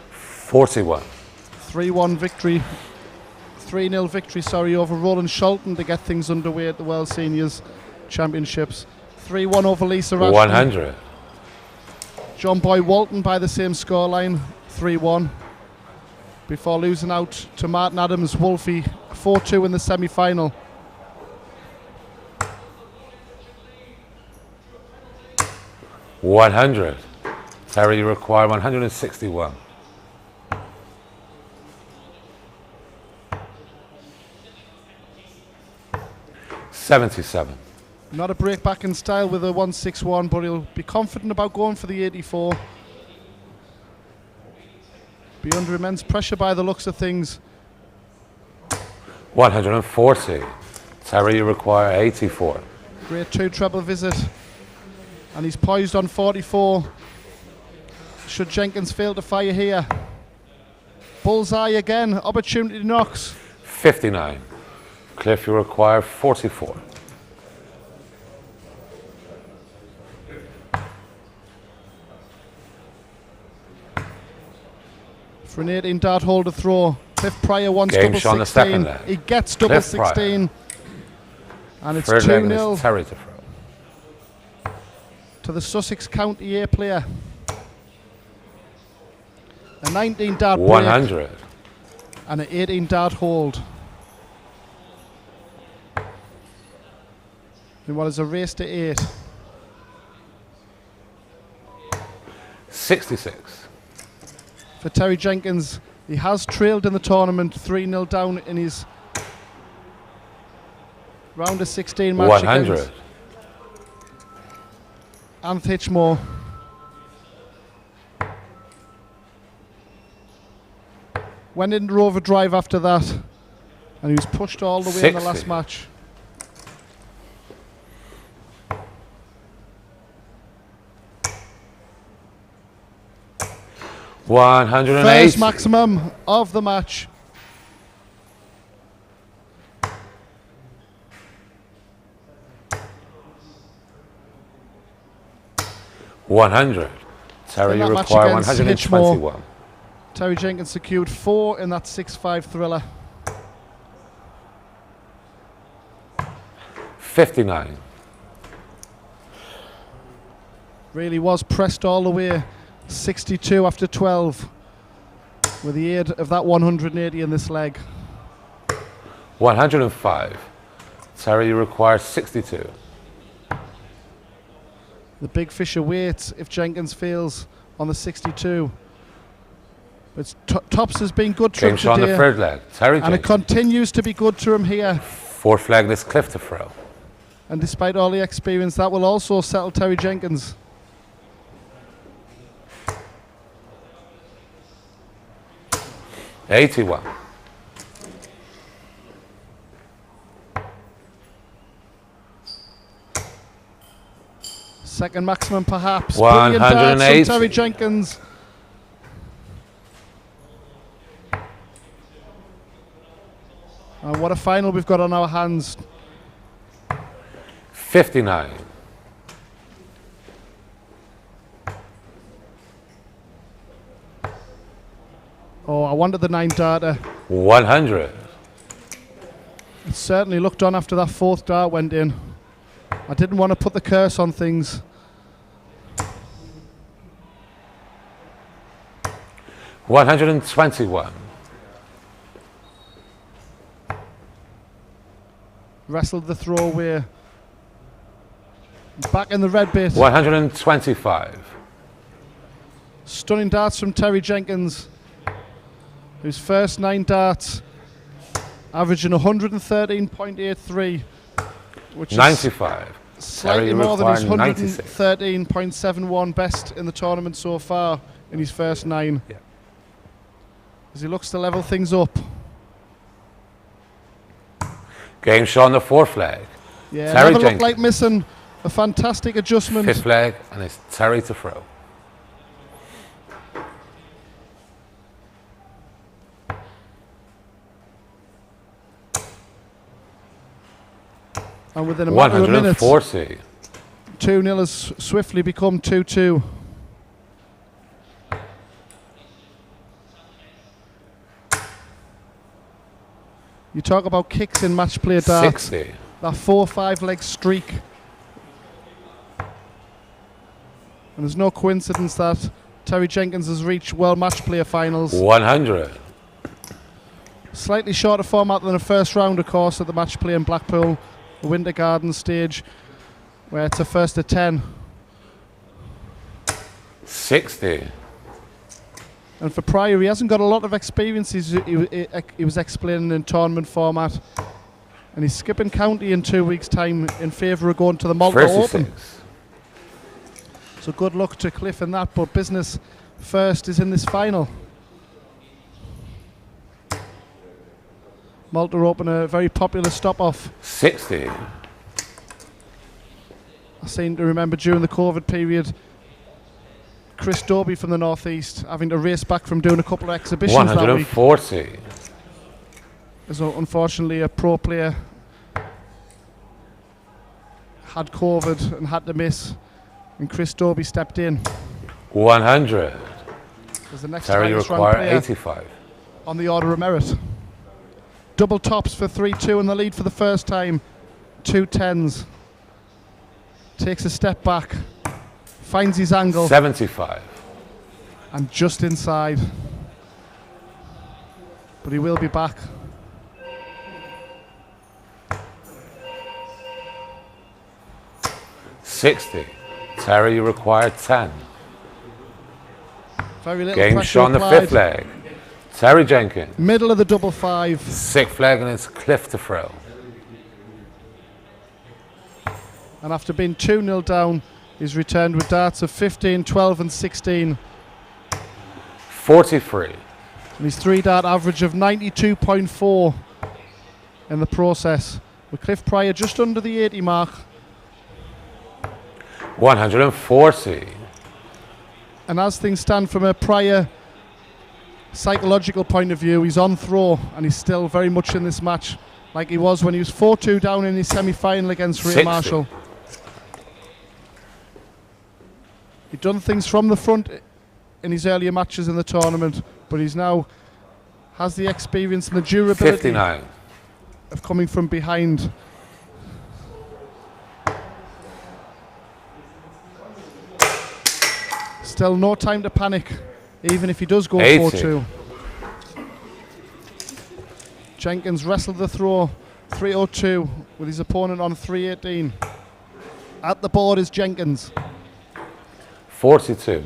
$41. 3-1 victory, 3-0 victory, sorry, over Roland Shelton to get things underway at the World Seniors Championships. 3-1 over Lisa Ashton. 100. John Boy Walton by the same scoreline, 3-1. Before losing out to Martin Adams Wolfie, 4-2 in the semi-final. $100. Terry, you require 161. $77. Not a break back in style with a 161, but he'll be confident about going for the 84. Be under immense pressure by the looks of things. 140. Terry, you require 84. Great two treble visit. And he's poised on 44. Should Jenkins fail to fire here. Bullseye again, opportunity knocks. 59. Cliff, you require 44. For an 18 dart holder throw. Cliff Pryor wants Game double shot on 16. the second leg. He gets double Cliff Pryor. 16. And it's Third leg and 2-0 it's Terry to throw. to the Sussex County A player. A 19 dart break 100. and an 18 dart hold. In what is a race to 8. 66. For Terry Jenkins, he has trailed in the tournament 3-0 down in his round of 16 match 100. against Anth Hitchmore. Went into overdrive after that, and he was pushed all the way in the 60. last match. First maximum of the match. $100. Terry, In you that match require against 121. Terry Jenkins secured 4 in that 6-5 thriller. 59. Really was pressed all the way. 62 after 12. With the aid of that 180 in this leg. 105. Terry, you require 62. The big fish awaits if Jenkins fails on the 62. But Tops has been good to Game him shot on the today, third leg. Terry and it Jenkins. continues to be good to him here. Fourth leg, this Cliff to throw. And despite all the experience, that will also settle Terry Jenkins. $81. Second maximum, perhaps. Brilliant darts 108. from Terry Jenkins. And what a final we've got on our hands. 59. Oh, I wanted the 9 darter. 100. It certainly looked on after that 4th dart went in. I didn't want to put the curse on things. $121. Wrestled the throw away. Back in the red bit. 125. Stunning darts from Terry Jenkins, whose first 9 darts averaging 113.83, which 95. is slightly Terry more than his required 96. 113.71 best in the tournament so far in his first 9. Yeah. As he looks to level things up. Game shot on the fourth leg. Yeah, Terry never looked Jenkins. like missing. A fantastic adjustment. Fifth leg, and it's Terry to throw. And within a matter of minutes, 140. 2-0 has swiftly become 2-2. You talk about kicks in match play darts. 60. That 4-5 leg streak. And there's no coincidence that Terry Jenkins has reached World Match Player Finals. 100. Slightly shorter format than the first round, of course, at the Match Play in Blackpool, the Winter Garden stage, where it's a first to 10. 60. And for Pryor, he hasn't got a lot of experience. He was explaining in tournament format. And he's skipping county in 2 weeks' time in favour of going to the Malta Open. 36. So good luck to Cliff in that, but business first is in this final. Malta Open, a very popular stop-off. 60. I seem to remember during the COVID period, Chris Dobie from the Northeast having to race back from doing a couple of exhibitions that week. 140. So unfortunately, a pro player had COVID and had to miss, and Chris Dobie stepped in. 100. As the next Terry, you highest ranked require player 85. on the order of merit. Double tops for 3-2 in the lead for the first time. 2 10s. Takes a step back. Finds his angle. 75. And just inside. But he will be back. $60. Terry, you require 10. Very little Game pressure shot on the applied. fifth leg. Terry Jenkins. Middle of the double five. Sixth leg and it's Cliff to throw. And after being 2-0 down, he's returned with darts of 15, 12 and 16. 43. And his 3-dart average of 92.4 in the process. With Cliff Pryor just under the 80 mark. 140. And as things stand from a Pryor psychological point of view, he's on throw and he's still very much in this match like he was when he was 4-2 down in his semi-final against Ray 60. Marshall. He'd done things from the front in his earlier matches in the tournament, but he's now has the experience and the durability 59. of coming from behind. Still no time to panic, even if he does go 80. 4-2. Jenkins wrestled the throw 3-0-2 with his opponent on 3-18. At the board is Jenkins. 42.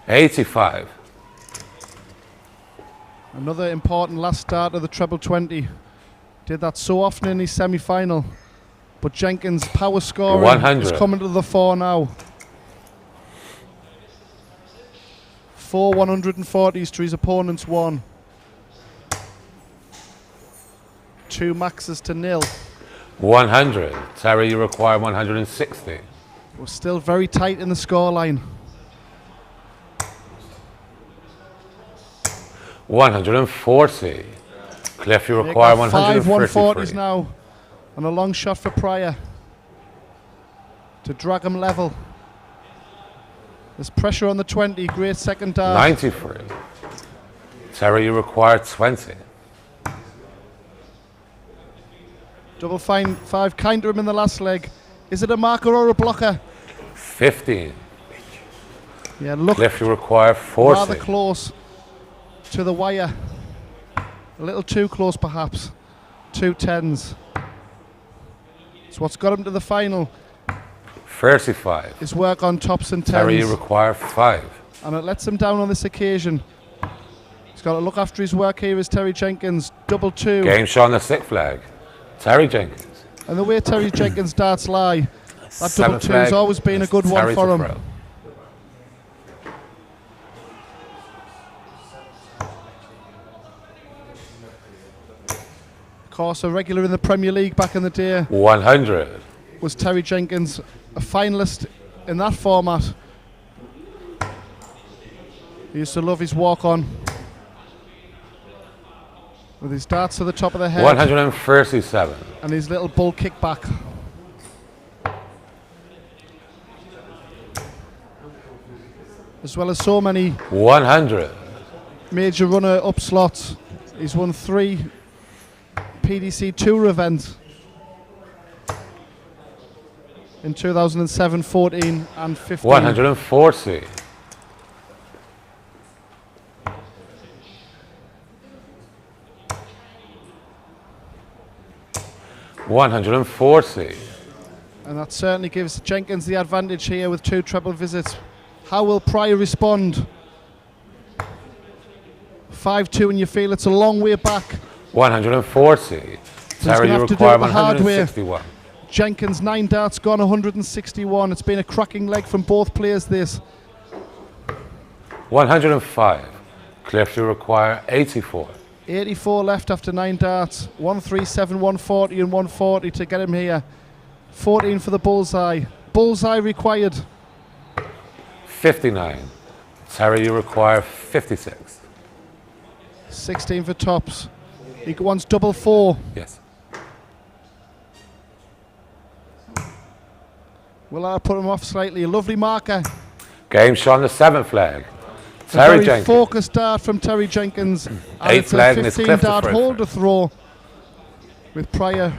$85. Another important last start of the treble 20. Did that so often in his semi-final. But Jenkins' power scoring 100. is coming to the fore now. 4 140s to his opponent's 1. 2 maxes to 0. 100. Terry, you require 160. We're still very tight in the scoreline. 140. Cliff, you require 5 133. 140s now. And a long shot for Pryor to drag him level. There's pressure on the 20. Great second dart. 93. Terry, you require 20. Double fine 5 kind to him in the last leg. Is it a marker or a blocker? 15. Yeah, look, Cliff, you require 40. rather close to the wire. A little too close perhaps. 2 10s. So what's got him to the final 35. is work on tops and 10s. Terry, you require 5. And it lets him down on this occasion. He's got to look after his work here is Terry Jenkins. Double 2. Game shot on the sixth flag. Terry Jenkins. And the way Terry Jenkins' darts lie, that double Seventh 2 has flag. always been a good one Terry for to him. throw. Of course, a regular in the Premier League back in the day 100. was Terry Jenkins, a finalist in that format. He used to love his walk-on with his darts to the top of the head 137. and his little bull kickback. As well as so many 100. major runner-up slots. He's won 3 PDC Tour events in 2007, 14 and 15. 140. 140. And that certainly gives Jenkins the advantage here with 2 treble visits. How will Pryor respond? 5-2 and you feel it's a long way back. 140. Terry, gonna you have to do require it the hard way. 161. Jenkins 9 darts gone 161. It's been a cracking leg from both players this. 105. Cliff, you require 84. 84 left after 9 darts. 137, 140 and 140 to get him here. 14 for the bullseye. Bullseye required. 59. Terry, you require 56. 16 for tops. He wants double 4. Yes. Will I put him off slightly? A lovely marker. Game shot on the 7th flag. A Terry very Jenkins. focused dart from Terry Jenkins. And 8th it's flag a and it's 15 Cliff dart to holder throw with Pryor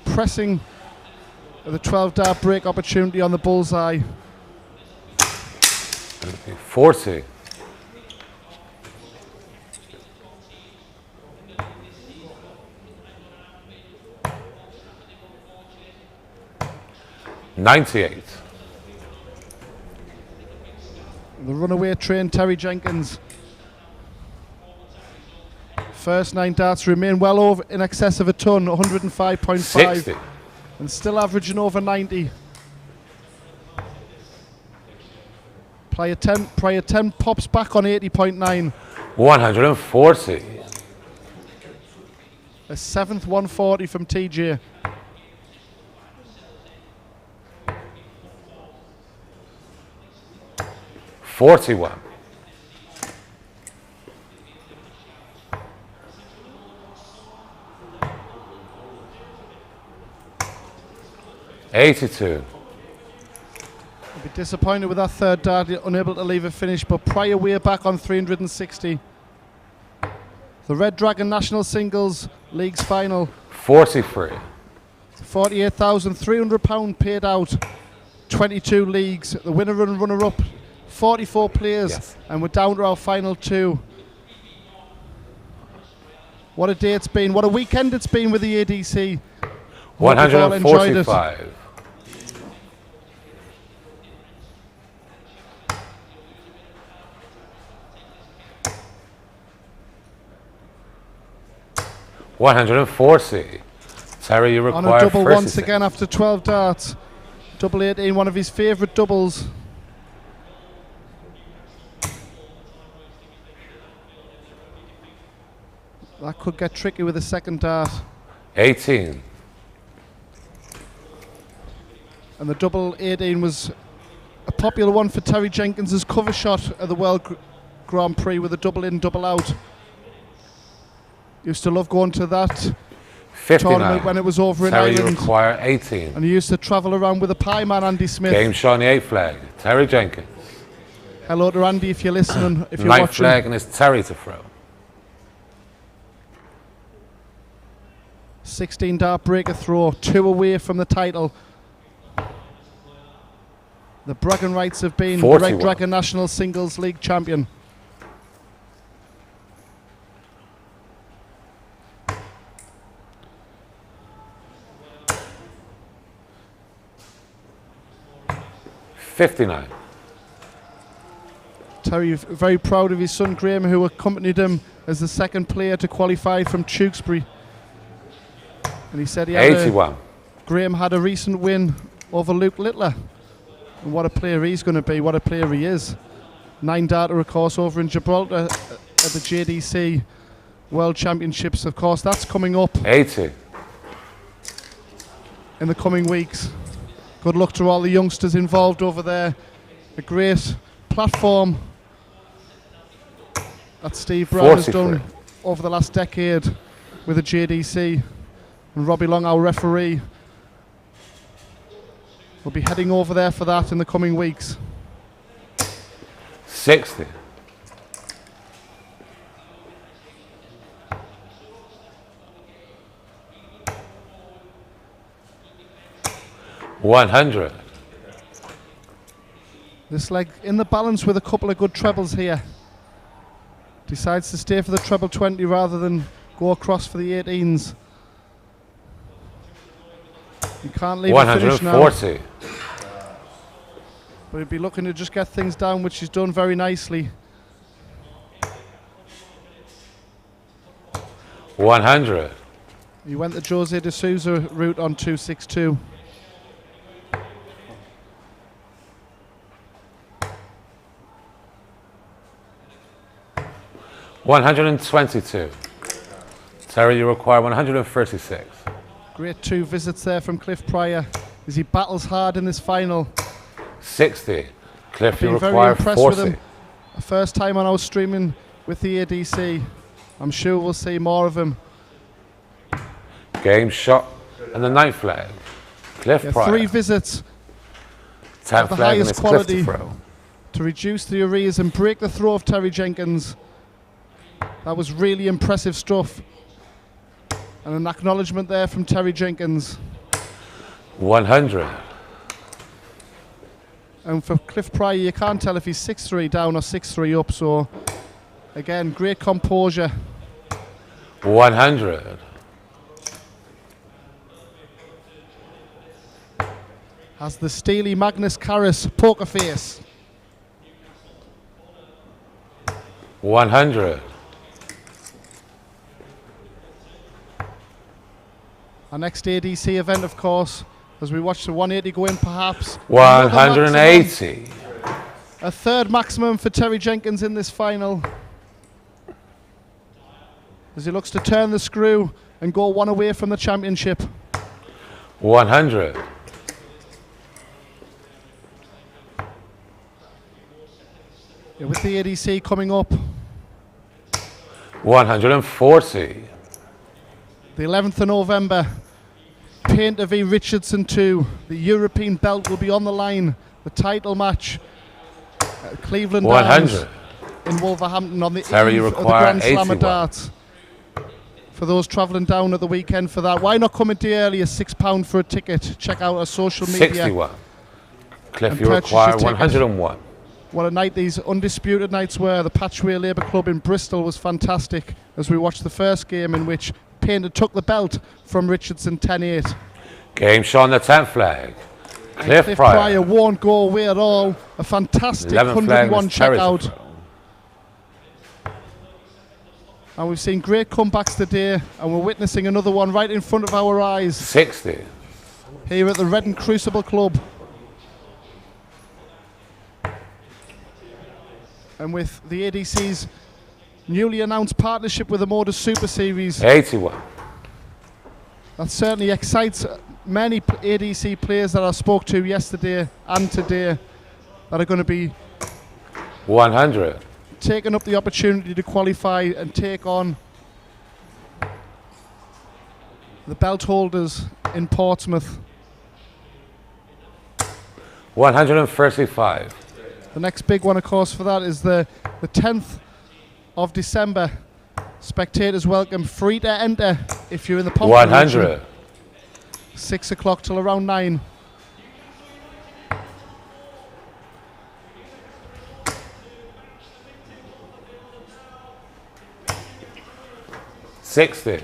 pressing the 12 dart break opportunity on the bullseye. 40. $98. The runaway train, Terry Jenkins. First 9 darts remain well over in excess of a ton, 105.5, 60. and still averaging over 90. Player 10 pops back on 80.9. 140. A 7th 140 from TJ. $41. $82. I'll be disappointed with that third dart, unable to leave it finished, but Pryor way back on 360. The Red Dragon National Singles League's final. 43. £48,300 paid out. 22 leagues. The winner and runner-up, 44 players, Yes. and we're down to our final 2. What a day it's been. What a weekend it's been with the ADC. Hope you've all enjoyed it. 145. $140. Terry, you On require a double 36. once again after 12 darts. Double 18, one of his favourite doubles. That could get tricky with a second dart. 18. And the double 18 was a popular one for Terry Jenkins' cover shot at the World Grand Prix with a double in, double out. Used to love going to that 59. tournament when it was over in Terry, you Ireland. require 18. And he used to travel around with a pie man, Andy Smith. Game shot on the 8th flag. Terry Jenkins. Hello to Andy if you're listening, if you're 9th watching. flag and it's Terry to throw. 16 dart breaker throw, 2 away from the title. The bragging rights have been the 41. Red Dragon National Singles League champion. $59. Terry very proud of his son Graham, who accompanied him as the second player to qualify from Tewkesbury. And he said he had 81. Graham had a recent win over Luke Littler. And what a player he's going to be, what a player he is. 9 darter, of course, over in Gibraltar at the JDC World Championships. Of course, that's coming up 80. in the coming weeks. Good luck to all the youngsters involved over there. A great platform that Steve Brown has 43. done over the last decade with the JDC. And Robbie Long, our referee, will be heading over there for that in the coming weeks. 60. $100. This leg in the balance with a couple of good trebles here. Decides to stay for the treble 20 rather than go across for the 18s. You can't leave it finish now. 140. But he'd be looking to just get things down, which he's done very nicely. 100. He went the Jose de Souza route on 262. $122. Terry, you require 136. Great 2 visits there from Cliff Pryor as he battles hard in this final. 60. Cliff, you Been very require impressed with 40. him. First time on our streaming with the ADC. I'm sure we'll see more of him Game shot and the 9th flag. Cliff Yeah, Pryor. 3 visits 10th the flag and highest it's Cliff quality to throw. to reduce the arrears and break the throw of Terry Jenkins. That was really impressive stuff. And an acknowledgement there from Terry Jenkins. 100. And for Cliff Pryor, you can't tell if he's 6-3 down or 6-3 up. So, again, great composure. 100. Has the steely Magnus Carus poker face. 100. Our next ADC event, of course, as we watch the 180 go in, perhaps. 180. A third maximum for Terry Jenkins in this final. As he looks to turn the screw and go one away from the championship. 100. Yeah, with the ADC coming up, 140. the 11th of November, Painter v Richardson 2. The European belt will be on the line. The title match at Cleveland Downs 100. in Wolverhampton on the Terry eve of the require Grand Slam 81. of darts. For those travelling down at the weekend for that, why not come a day earlier? £6 for a ticket. Check out our social media. 61. Cliff, And you purchase require your ticket. 101. What a night these undisputed nights were. The Patchway Labour Club in Bristol was fantastic as we watched the first game in which Painter took the belt from Richardson 10-8. Game shot on the 10th flag. Cliff Cliff Pryor. Pryor won't go away at all. A fantastic 11th flag 101 was Terry to checkout. throw. And we've seen great comebacks today, and we're witnessing another one right in front of our eyes 60. here at the Red and Crucible Club. And with the ADC's newly announced partnership with the Modus Super Series, 81. that certainly excites many ADC players that I spoke to yesterday and today that are going to be 100. taking up the opportunity to qualify and take on the belt holders in Portsmouth. 135. The next big one, of course, for that is the 10th of December. Spectators welcome, free to enter if you're in the Pompey 100. region. 6 o'clock till around 9. $60.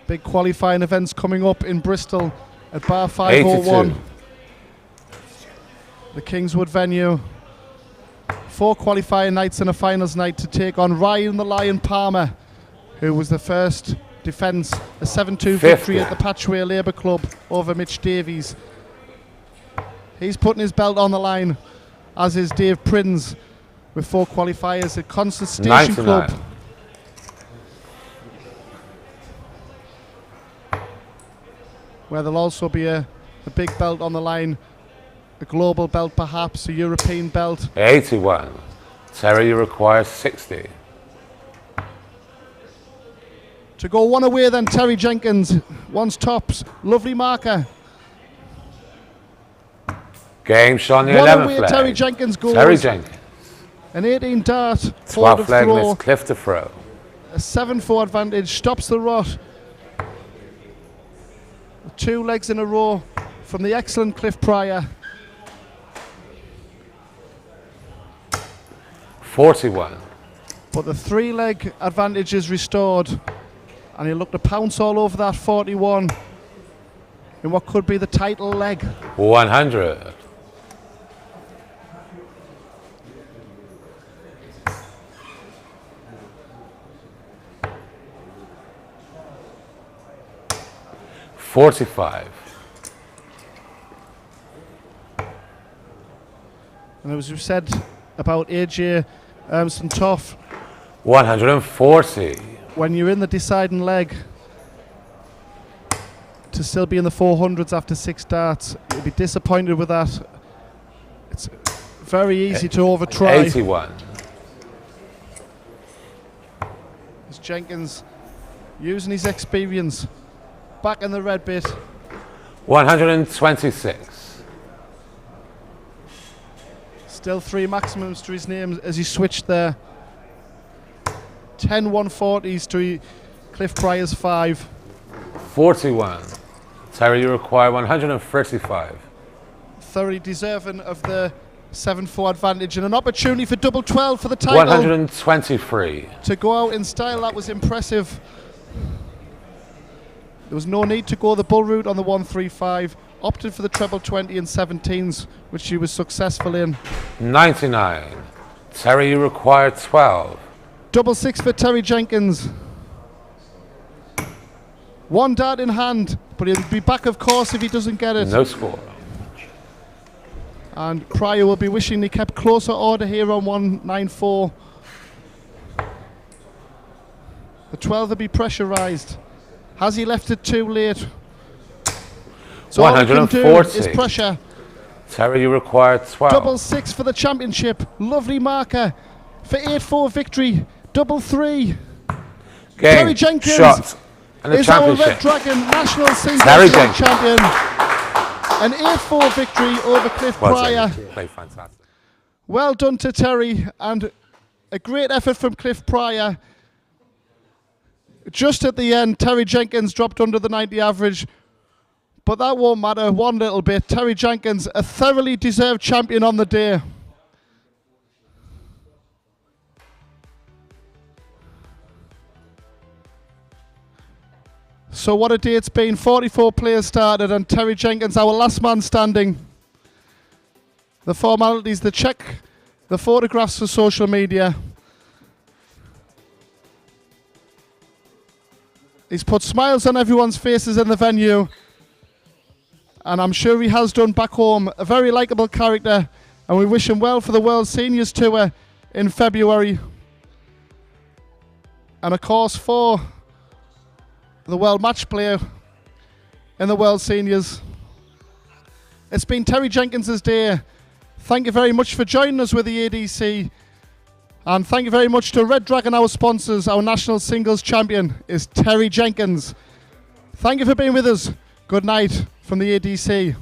Big qualifying events coming up in Bristol at Bar 501. 82. The Kingswood venue. 4 qualifying nights and a finals night to take on Ryan the Lion Palmer, who was the first defence, a 7-2 victory at the Patchway Labour Club over Mitch Davies. He's putting his belt on the line, as is Dave Prinz, with 4 qualifiers at Constant Station 99. Club. Where there'll also be a big belt on the line, a global belt perhaps, a European belt. 81. Terry requires 60. To go one away then, Terry Jenkins, one's tops, lovely marker. Game shot on the One 11th away, flag. Terry Jenkins goes. Terry Jenkins. An 18 dart, 12th forward of flag and throw, it's Cliff to throw. a 7-4 advantage, stops the rot. 2 legs in a row from the excellent Cliff Pryor. 41. But the 3-leg advantage is restored, and he'll look to pounce all over that 41 in what could be the title leg. 100. $45. And as we've said about AJ St Toff, 140. when you're in the deciding leg, to still be in the 400s after 6 darts, you'll be disappointed with that. It's very easy to overtry. 81. As Jenkins using his experience back in the red bit. 126. Still 3 maximums to his name as he switched there. 10 140s to Cliff Pryor's 5. 41. Terry, you require 135. Thoroughly deserving of the 7-4 advantage and an opportunity for double 12 for the title. 123. To go out in style, that was impressive. There was no need to go the bull route on the 135. Opted for the treble 20 and 17s, which she was successful in. 99. Terry, you require 12. Double 6 for Terry Jenkins. 1 dart in hand, but he'll be back, of course, if he doesn't get it. No score. And Pryor will be wishing he kept closer order here on 194. The 12 will be pressurised. Has he left it too late? So all he can do 140. is pressure. Terry, you require 12. Double 6 for the championship. Lovely marker for 8-4 victory. Double 3. Game, Terry Jenkins shot, and the is our Red championship. Dragon National Singles Terry World Jenkins. Champion. An 8-4 victory over Cliff Well Pryor. done. Played fantastic. Well done to Terry, and a great effort from Cliff Pryor. Just at the end, Terry Jenkins dropped under the 90 average, but that won't matter one little bit. Terry Jenkins, a thoroughly deserved champion on the day. So what a day it's been. 44 players started and Terry Jenkins, our last man standing. The formalities, the check, the photographs for social media. He's put smiles on everyone's faces in the venue. And I'm sure he has done back home. A very likeable character. And we wish him well for the World Seniors Tour in February. And of course for the World Match Player in the World Seniors. It's been Terry Jenkins' day. Thank you very much for joining us with the ADC. And thank you very much to Red Dragon, our sponsors. Our national singles champion is Terry Jenkins. Thank you for being with us. Good night from the ADC.